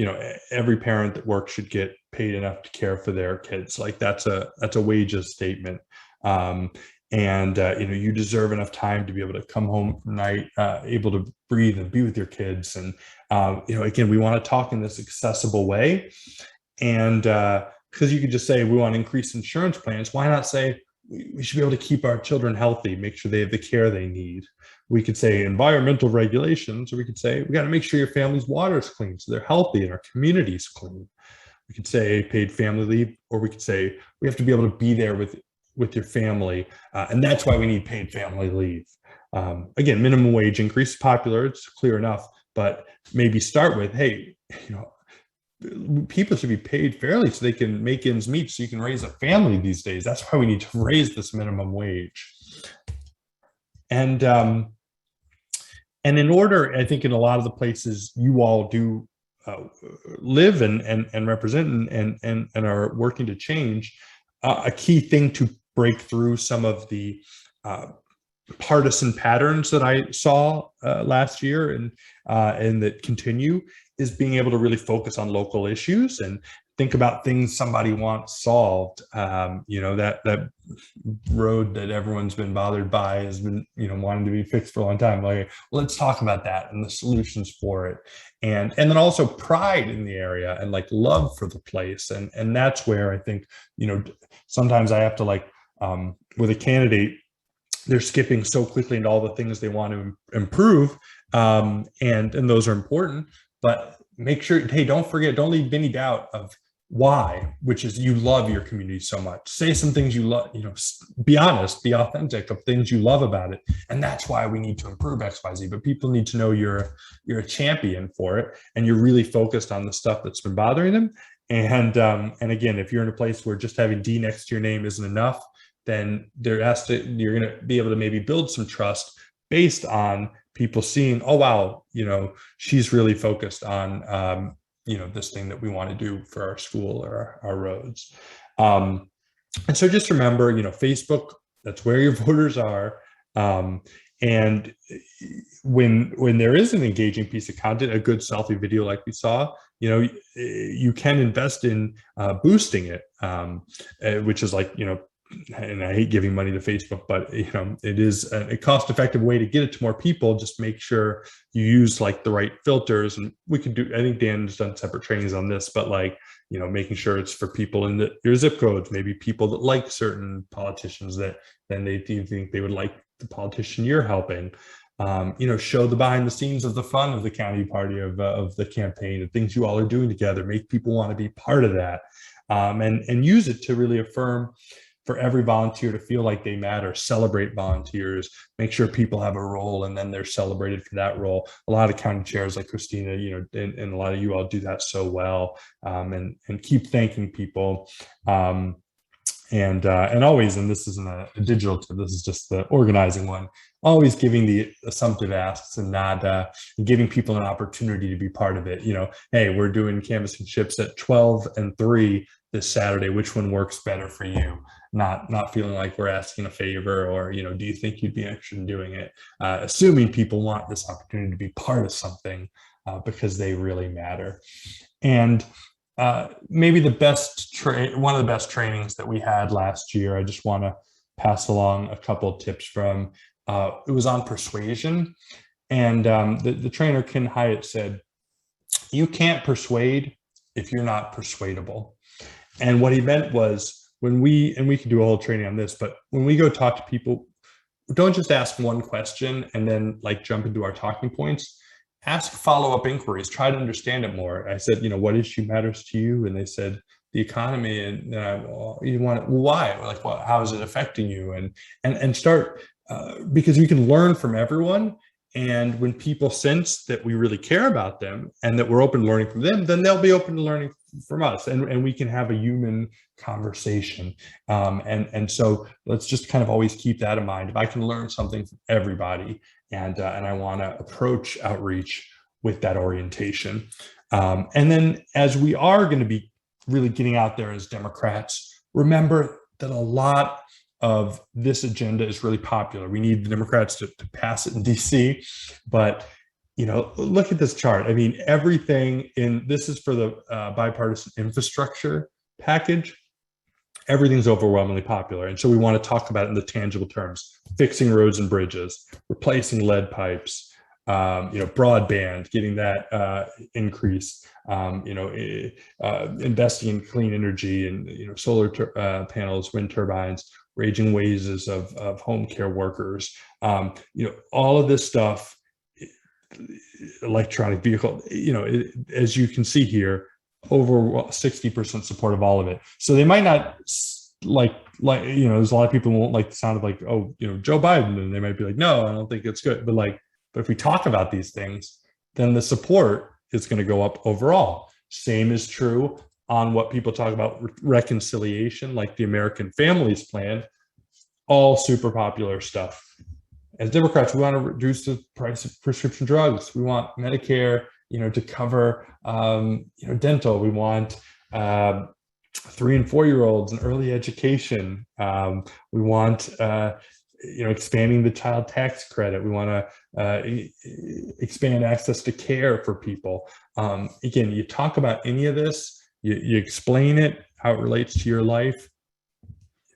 every parent that works should get paid enough to care for their kids. Like that's a wages statement. You deserve enough time to be able to come home from night, able to breathe and be with your kids. And, again, we want to talk in this accessible way. And because you could just say, we want to increase insurance plans. Why not say we should be able to keep our children healthy, make sure they have the care they need. We could say environmental regulations, or we could say, we got to make sure your family's water is clean so they're healthy and our community's clean. We could say paid family leave, or we could say we have to be able to be there with your family. And that's why we need paid family leave. Again, minimum wage increase is popular, it's clear enough, but maybe start with, hey, people should be paid fairly so they can make ends meet, so you can raise a family these days. That's why we need to raise this minimum wage. And in order, I think in a lot of the places you all do live and represent and are working to change, a key thing to break through some of the partisan patterns that I saw last year and that continue is being able to really focus on local issues and think about things somebody wants solved. That road that everyone's been bothered by has been, wanting to be fixed for a long time. Like, let's talk about that and the solutions for it. And then also pride in the area and like love for the place. And that's where I think, sometimes I have to with a candidate, they're skipping so quickly into all the things they want to improve. And those are important, but make sure, hey, don't leave any doubt of why, which is you love your community so much. Say some things you love, be honest, be authentic of things you love about it. And that's why we need to improve XYZ, but people need to know you're a champion for it. And you're really focused on the stuff that's been bothering them. And again, if you're in a place where just having D next to your name isn't enough, then you're going to be able to maybe build some trust based on people seeing, oh, wow, she's really focused on, this thing that we want to do for our school or our roads. And so just remember, Facebook, that's where your voters are. And when there is an engaging piece of content, a good selfie video like we saw, you can invest in boosting it, which is like, and I hate giving money to Facebook, but it is a cost-effective way to get it to more people. Just make sure you use like the right filters, and we could do. I think Dan's done separate trainings on this, but making sure it's for people in your zip codes, maybe people that like certain politicians that then they think they would like the politician you're helping. Show the behind the scenes of the fun of the county party of the campaign, the things you all are doing together. Make people want to be part of that, and use it to really affirm for every volunteer to feel like they matter. Celebrate volunteers, make sure people have a role, and then they're celebrated for that role. A lot of county chairs like Christina, and a lot of you all do that so well, and keep thanking people. And always, and this isn't a digital tip, this is just the organizing one, always giving the assumptive asks and not giving people an opportunity to be part of it. Hey, we're doing canvassing ships at 12 and 3 this Saturday. Which one works better for you? Not feeling like we're asking a favor, or, do you think you'd be interested in doing it? Assuming people want this opportunity to be part of something because they really matter. And maybe one of the best trainings that we had last year, I just want to pass along a couple of tips from, it was on persuasion. And the trainer, Ken Hyatt, said, you can't persuade if you're not persuadable. And what he meant was, and we could do a whole training on this, but when we go talk to people, don't just ask one question and then jump into our talking points. Ask follow-up inquiries, try to understand it more. I said, what issue matters to you? And they said, the economy. And why? How is it affecting you? And start, because we can learn from everyone. And when people sense that we really care about them and that we're open to learning from them, then they'll be open to learning from us, and we can have a human conversation. And so let's just kind of always keep that in mind. If I can learn something from everybody, and I want to approach outreach with that orientation. And then as we are going to be really getting out there as Democrats, remember that a lot of this agenda is really popular. We need the Democrats to pass it in DC, but look at this chart. I mean, everything this is for the bipartisan infrastructure package. Everything's overwhelmingly popular. And so we want to talk about it in the tangible terms: fixing roads and bridges, replacing lead pipes, broadband, getting that increased, investing in clean energy and, solar panels, wind turbines, raising wages of home care workers, all of this stuff, electronic vehicle, as you can see here, over 60% support of all of it. So they might not there's a lot of people who won't like the sound of Joe Biden, and they might be like, no, I don't think it's good. But if we talk about these things, then the support is going to go up overall. Same is true on what people talk about reconciliation, like the American Families Plan, all super popular stuff. As Democrats, we want to reduce the price of prescription drugs. We want Medicare, to cover, dental. We want 3 and 4-year-olds in early education. We want, expanding the child tax credit. We want to expand access to care for people. Again, you talk about any of this, you explain it, how it relates to your life.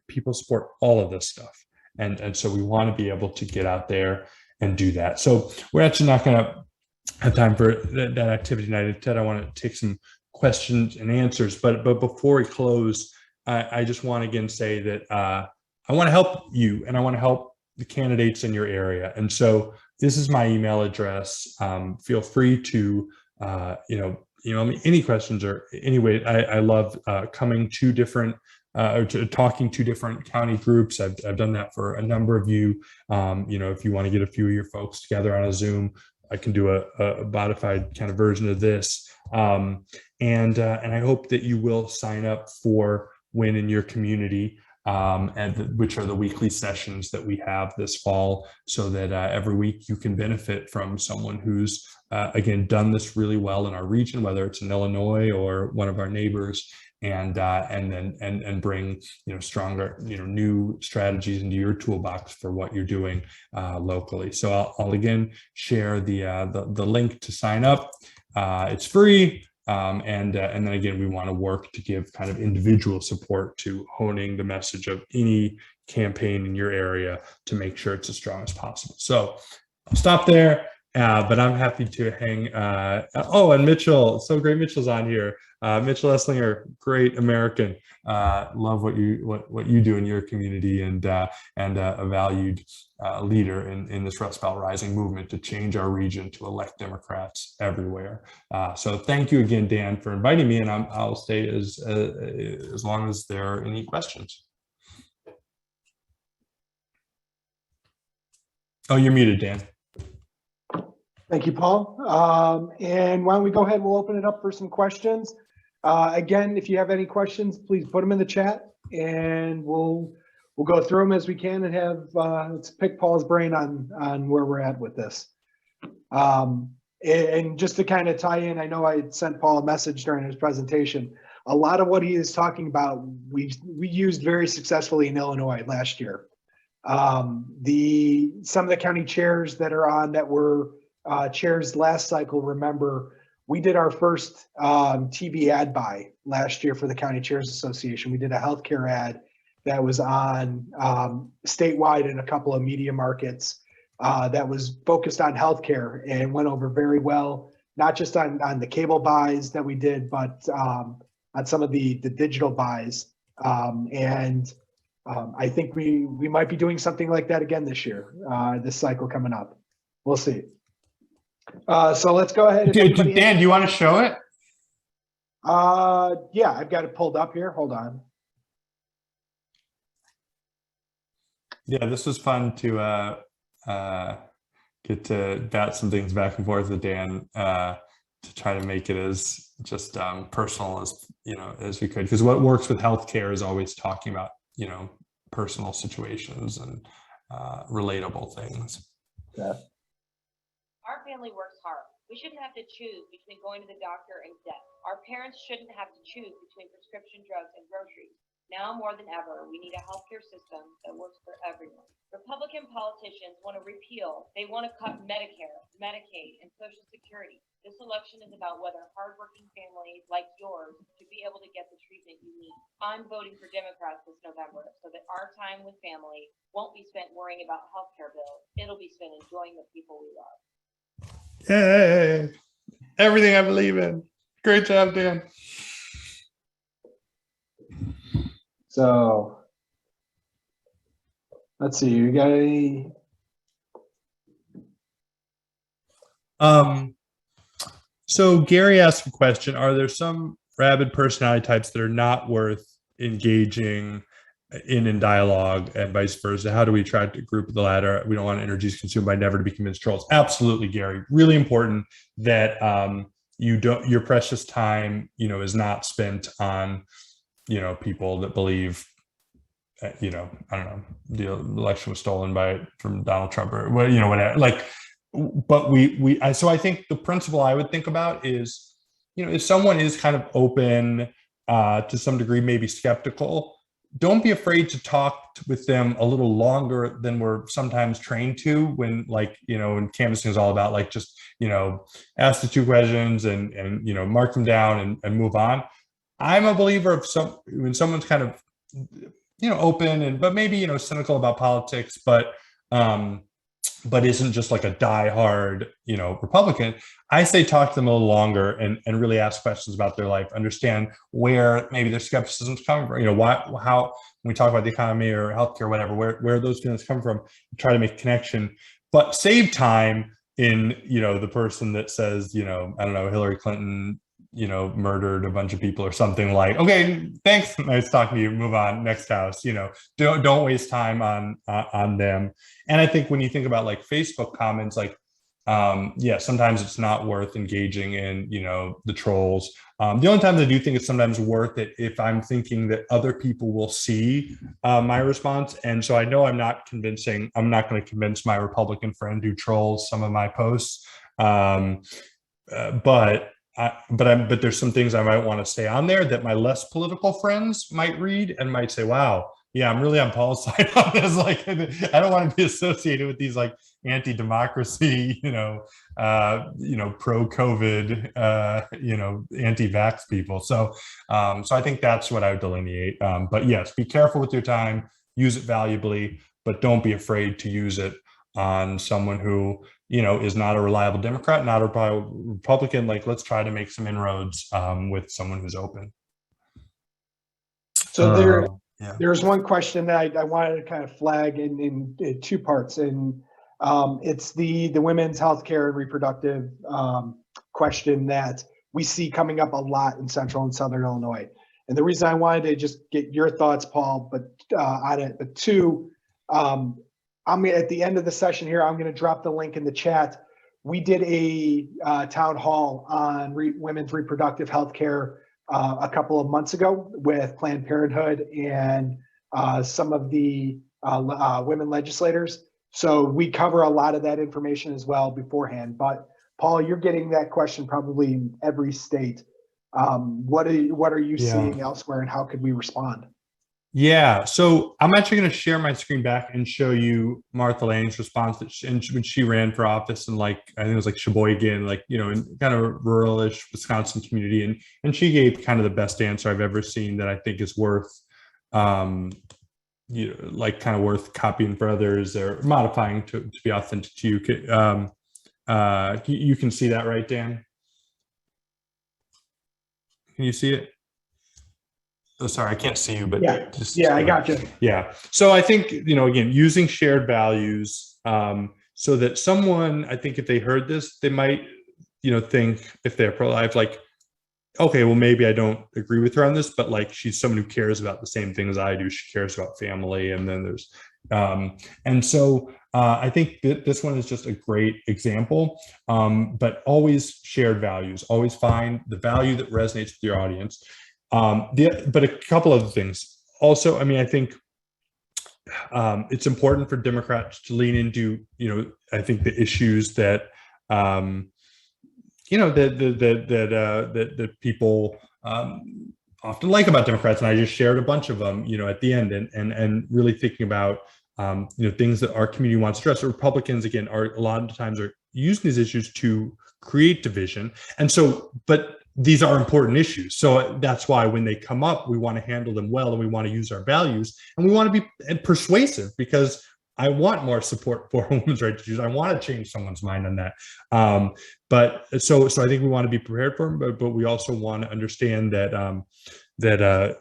People support all of this stuff. And so we want to be able to get out there and do that. So we're actually not going to have time for that activity tonight. Instead, I want to take some questions and answers. But before we close, I just want to again say that I want to help you, and I want to help the candidates in your area. And so this is my email address. Feel free to email me any questions, or anyway, I love coming to different or to talking to different county groups. I've done that for a number of you. If you want to get a few of your folks together on a Zoom, I can do a modified kind of version of this. And I hope that you will sign up for Win in Your Community, which are the weekly sessions that we have this fall, so that every week you can benefit from someone who's again done this really well in our region, whether it's in Illinois or one of our neighbors, and bring stronger new strategies into your toolbox for what you're doing locally. So I'll again share the link to sign up. It's free. And then again, we want to work to give kind of individual support to honing the message of any campaign in your area to make sure it's as strong as possible. So I'll stop there, but I'm happy to hang. And Mitchell, so great Mitchell's on here. Mitchell Esslinger, great American. Love what you do in your community, and a valued leader in this Rust Belt Rising movement to change our region, to elect Democrats everywhere. So thank you again, Dan, for inviting me, and I'll stay as long as there are any questions. Oh, you're muted, Dan. Thank you, Paul. And why don't we go ahead, we'll open it up for some questions. Again, if you have any questions, please put them in the chat, and we'll go through them as we can, and have let's pick Paul's brain on where we're at with this. And just to kind of tie in, I know I sent Paul a message during his presentation. A lot of what he is talking about, we used very successfully in Illinois last year. Some of the county chairs that are on that were chairs last cycle, remember, we did our first TV ad buy last year for the County Chairs Association. We did a healthcare ad that was on statewide in a couple of media markets that was focused on healthcare, and went over very well, not just on the cable buys that we did, but on some of the digital buys. I think we might be doing something like that again this year, this cycle coming up. We'll see. So let's go ahead. Dan, do you want to show it? Yeah, I've got it pulled up here. Hold on. Yeah, this was fun to get to bat some things back and forth with Dan, to try to make it as just personal as we could, because what works with healthcare is always talking about personal situations and relatable things. Yeah. Our family works hard. We shouldn't have to choose between going to the doctor and death. Our parents shouldn't have to choose between prescription drugs and groceries. Now more than ever, we need a healthcare system that works for everyone. Republican politicians want to repeal. They want to cut Medicare, Medicaid, and Social Security. This election is about whether hardworking families like yours should be able to get the treatment you need. I'm voting for Democrats this November so that our time with family won't be spent worrying about healthcare bills. It'll be spent enjoying the people we love. Yay! Everything I believe in. Great job, Dan. So let's see, you got any? So Gary asked a question: are there some rabid personality types that are not worth engaging in dialogue, and vice versa? How do we try to group the latter? We don't want energies consumed by never to be convinced trolls. Absolutely, Gary. Really important that your precious time, is not spent on, people that believe, I don't know, the election was stolen from Donald Trump or whatever. Like, but so I think the principle I would think about is, if someone is kind of open to some degree, maybe skeptical, don't be afraid to talk with them a little longer than we're sometimes trained to when, when canvassing is all about, just, ask the two questions and mark them down and move on. I'm a believer of when someone's kind of, open but maybe, cynical about politics, but isn't just like a diehard, Republican. I say talk to them a little longer and really ask questions about their life, understand where maybe their skepticism's coming from, how when we talk about the economy or healthcare, whatever, where those feelings come from, try to make a connection, but save time in, the person that says, I don't know, Hillary Clinton, murdered a bunch of people or something, like, okay, thanks, nice talking to you, move on, next house. Don't waste time on them. And I think when you think about Facebook comments, sometimes it's not worth engaging in, the trolls. The only time I do think it's sometimes worth it if I'm thinking that other people will see my response. And so I know I'm not going to convince my Republican friend who trolls some of my posts. But there's some things I might want to say on there that my less political friends might read and might say, wow, yeah, I'm really on Paul's side on this. I don't want to be associated with these anti-democracy, pro-COVID, anti-vax people. So I think that's what I would delineate. But yes, be careful with your time, use it valuably, but don't be afraid to use it on someone who, is not a reliable Democrat, not a Republican. Let's try to make some inroads with someone who's open. So there's one question that I wanted to kind of flag in two parts, and it's the women's healthcare and reproductive question that we see coming up a lot in Central and Southern Illinois. And the reason I wanted to just get your thoughts, Paul, on it, but two, at the end of the session here, I'm going to drop the link in the chat. We did a town hall on women's reproductive health care a couple of months ago with Planned Parenthood and some of the women legislators. So we cover a lot of that information as well beforehand. But Paul, you're getting that question probably in every state. What are you seeing elsewhere, and how could we respond? Yeah, so I'm actually going to share my screen back and show you Martha Lane's response when she ran for office in I think it was Sheboygan, in kind of ruralish Wisconsin community, and she gave kind of the best answer I've ever seen that I think is worth, kind of worth copying for others or modifying to be authentic to you. You can see that, right, Dan? Can you see it? Oh, sorry, I can't see you, but I got you. Yeah. So I think, again, using shared values so that someone, I think if they heard this, they might, think if they're pro-life, okay, well, maybe I don't agree with her on this, but she's someone who cares about the same things I do. She cares about family. And then there's, and so I think this one is just a great example, but always shared values, always find the value that resonates with your audience. But a couple of things. Also, I think it's important for Democrats to lean into, I think the issues that that people often like about Democrats, and I just shared a bunch of them, at the end, and really thinking about things that our community wants to address. Republicans, again, are a lot of times are using these issues to create division, and so, but these are important issues. So that's why when they come up, we want to handle them well, and we want to use our values, and we want to be persuasive, because I want more support for women's right to choose. I want to change someone's mind on that. But so I think we want to be prepared for them, but we also want to understand that the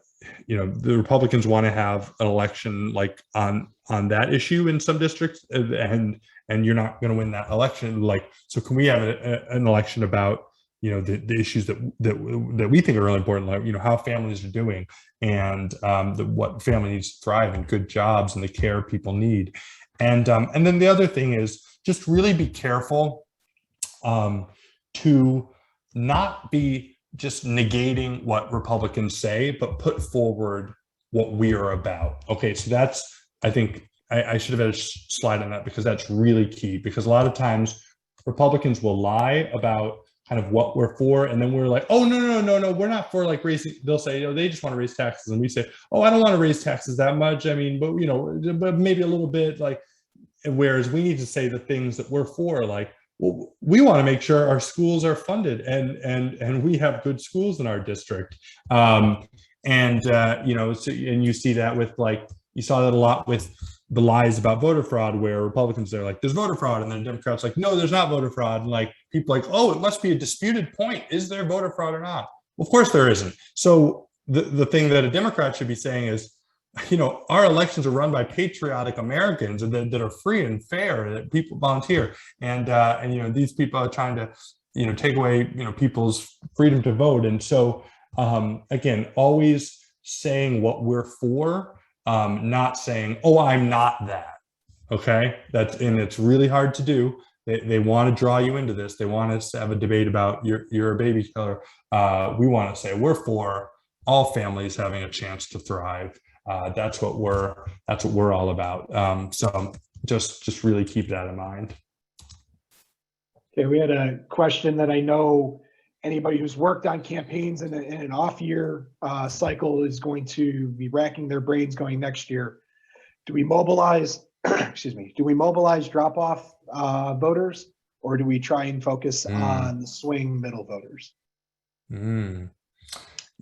Republicans want to have an election like on that issue in some districts, and you're not going to win that election. So can we have an election about the issues that we think are really important, like how families are doing, and what family needs to thrive, and good jobs, and the care people need, and then the other thing is just really be careful to not be just negating what Republicans say, but put forward what we are about. Okay, so that's, I think I should have had a slide on that, because that's really key, because a lot of times Republicans will lie about kind of what we're for, and then we're like, oh, no, we're not for like raising, they'll say, they just want to raise taxes, and we say, oh, I don't want to raise taxes that much, I mean, but but maybe a little bit, like, whereas we need to say the things that we're for, like, well, we want to make sure our schools are funded, and we have good schools in our district, so, and you see that with, like, you saw that a lot with the lies about voter fraud, where Republicans are like, there's voter fraud, and then Democrats like, no, there's not voter fraud, and like people like, oh, it must be a disputed point, is there voter fraud or not? Well, of course there isn't. So the thing that a Democrat should be saying is, our elections are run by patriotic Americans that are free and fair, that people volunteer, and these people are trying to take away people's freedom to vote. And so again, always saying what we're for, not saying, oh, I'm not that. Okay, it's really hard to do. They want to draw you into this. They want us to have a debate about you're a baby killer. We want to say we're for all families having a chance to thrive. That's what we're all about. So just really keep that in mind. Okay, we had a question that I know anybody who's worked on campaigns in an off-year cycle is going to be racking their brains going next year. Do we mobilize, do we mobilize drop-off voters, or do we try and focus on the swing middle voters?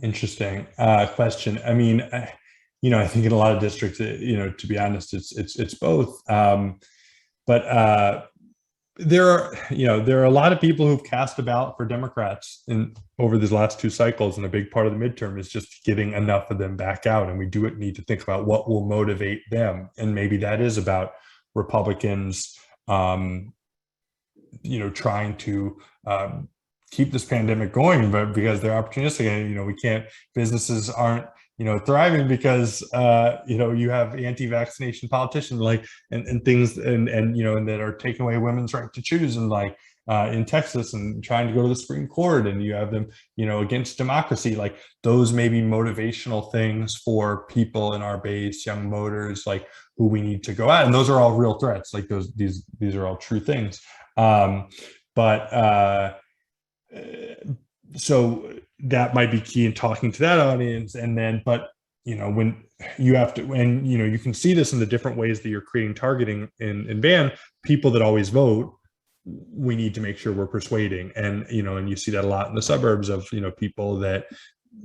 Interesting question. I mean, I think in a lot of districts, to be honest, it's both. But there are a lot of people who've cast a ballot for Democrats over these last two cycles, and a big part of the midterm is just getting enough of them back out. And we need to think about what will motivate them, and maybe that is about Republicans, trying to keep this pandemic going, but because they're opportunistic, and businesses aren't thriving because you have anti-vaccination politicians and things and that are taking away women's right to choose, and in Texas, and trying to go to the Supreme Court, and you have them against democracy. Like, those may be motivational things for people in our base, young voters, who we need to go at, and those are all real threats. Like these are all true things. So that might be key in talking to that audience. And then, but when you have to, and you can see this in the different ways that you're creating targeting in van, people that always vote, we need to make sure we're persuading. And and you see that a lot in the suburbs of people that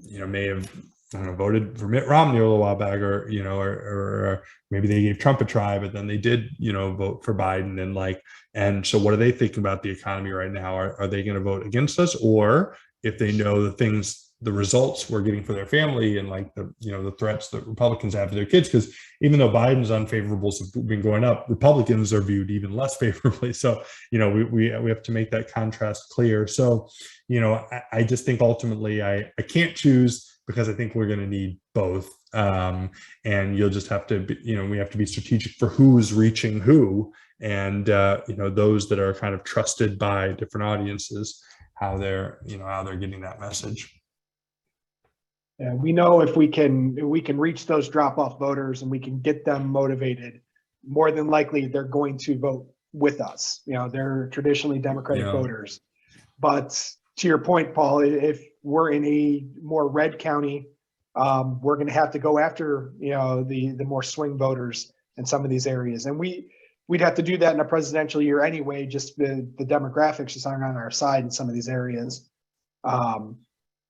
may have voted for Mitt Romney a little while back, or maybe they gave Trump a try, but then they did vote for Biden, and so what are they thinking about the economy right now? Are they going to vote against us? Or if they know the results we're getting for their family, and the threats that Republicans have to their kids, because even though Biden's unfavorables have been going up, Republicans are viewed even less favorably. So we have to make that contrast clear. So I just think ultimately I can't choose, because I think we're going to need both, and you'll just have to we have to be strategic for who's reaching who, and those that are kind of trusted by different audiences, how they're getting that message. Yeah, we know if we can reach those drop-off voters and we can get them motivated, more than likely they're going to vote with us. They're traditionally Democratic Yeah. voters. But to your point, Paul, if we're in a more red county, we're going to have to go after, the more swing voters in some of these areas. And we'd have to do that in a presidential year anyway, just the demographics just aren't on our side in some of these areas.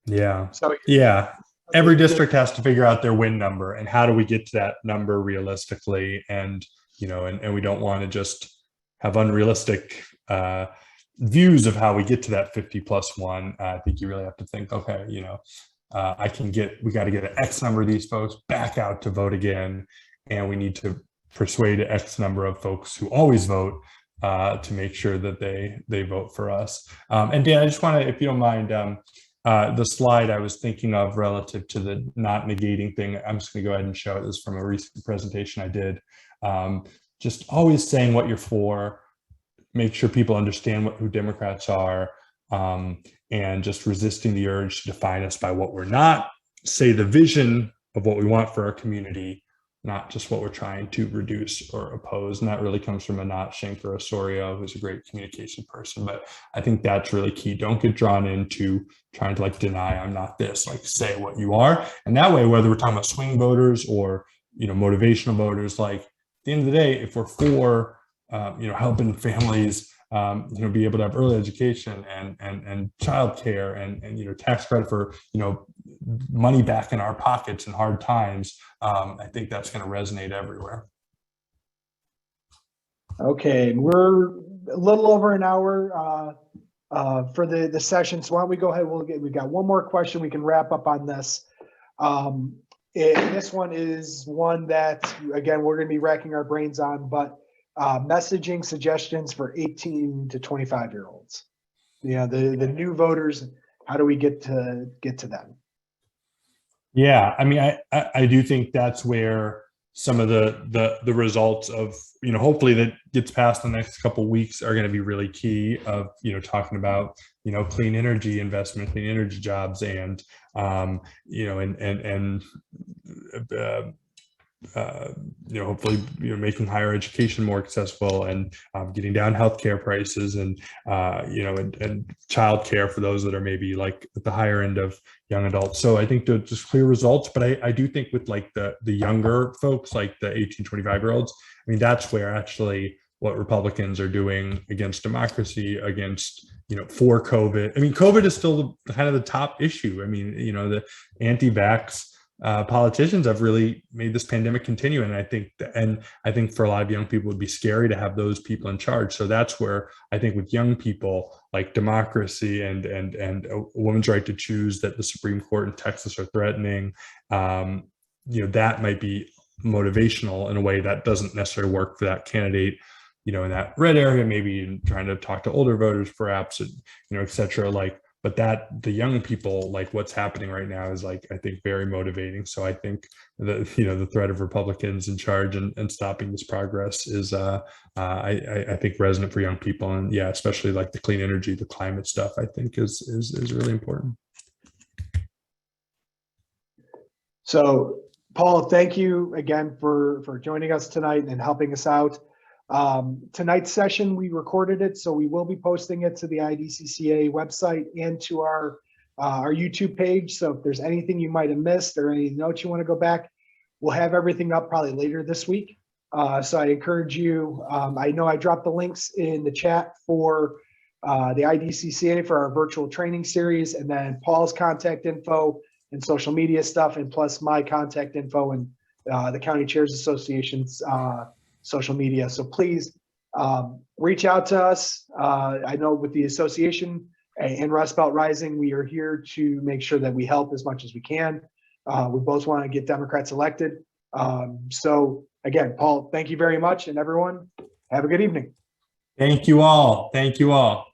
Yeah. So yeah. Every district has to figure out their win number and how do we get to that number realistically. And, and we don't want to just have unrealistic views of how we get to that 50+1. I think you really have to think, okay, we got to get an X number of these folks back out to vote again. And we need to persuade X number of folks who always vote to make sure that they vote for us. And Dan, I just want to, if you don't mind, the slide I was thinking of relative to the not negating thing, I'm just going to go ahead and show it. This is from a recent presentation I did. Just always saying what you're for, make sure people understand who Democrats are, and just resisting the urge to define us by what we're not, say the vision of what we want for our community, not just what we're trying to reduce or oppose. And that really comes from Anat Shanker-Osorio, who's a great communication person. But I think that's really key. Don't get drawn into trying to deny I'm not this, say what you are. And that way, whether we're talking about swing voters or, motivational voters, at the end of the day, if we're for, helping families, be able to have early education and childcare and tax credit for, money back in our pockets in hard times, I think that's going to resonate everywhere. Okay, we're a little over an hour for the session. So why don't we go ahead? We've got one more question. We can wrap up on this. And this one is one that, again, we're going to be racking our brains on, but messaging suggestions for 18 to 25-year-olds. The new voters, how do we get to them? Yeah, I mean, I do think that's where some of the results of, hopefully that gets past the next couple of weeks are going to be really key of, talking about, clean energy investment, clean energy jobs, and, hopefully making higher education more accessible and getting down healthcare prices and and childcare for those that are maybe at the higher end of young adults. So I think there's just clear results, but I do think with the younger folks, like the 18, 25-year-olds, I mean, that's where actually what Republicans are doing against democracy, against, for COVID. I mean, COVID is still kind of the top issue. I mean, the anti-vax politicians have really made this pandemic continue. And I think for a lot of young people, it would be scary to have those people in charge. So that's where I think with young people, like democracy and a woman's right to choose that the Supreme Court in Texas are threatening, that might be motivational in a way that doesn't necessarily work for that candidate, in that red area, maybe trying to talk to older voters, perhaps, et cetera. But that the young people, what's happening right now is I think very motivating. So I think the threat of Republicans in charge and stopping this progress is I think resonant for young people. And yeah, especially the clean energy, the climate stuff, I think is really important. So Paul, thank you again for joining us tonight and helping us out. Tonight's session, we recorded it, so we will be posting it to the IDCCA website and to our YouTube page. So if there's anything you might have missed or any notes you want to go back, we'll have everything up probably later this week. So I encourage you, I know I dropped the links in the chat for the IDCCA for our virtual training series, and then Paul's contact info and social media stuff, and plus my contact info and the County Chairs Association's social media. So please reach out to us. I know with the association and Rust Belt Rising, we are here to make sure that we help as much as we can. We both want to get Democrats elected. So again, Paul, thank you very much. And everyone, have a good evening. Thank you all. Thank you all.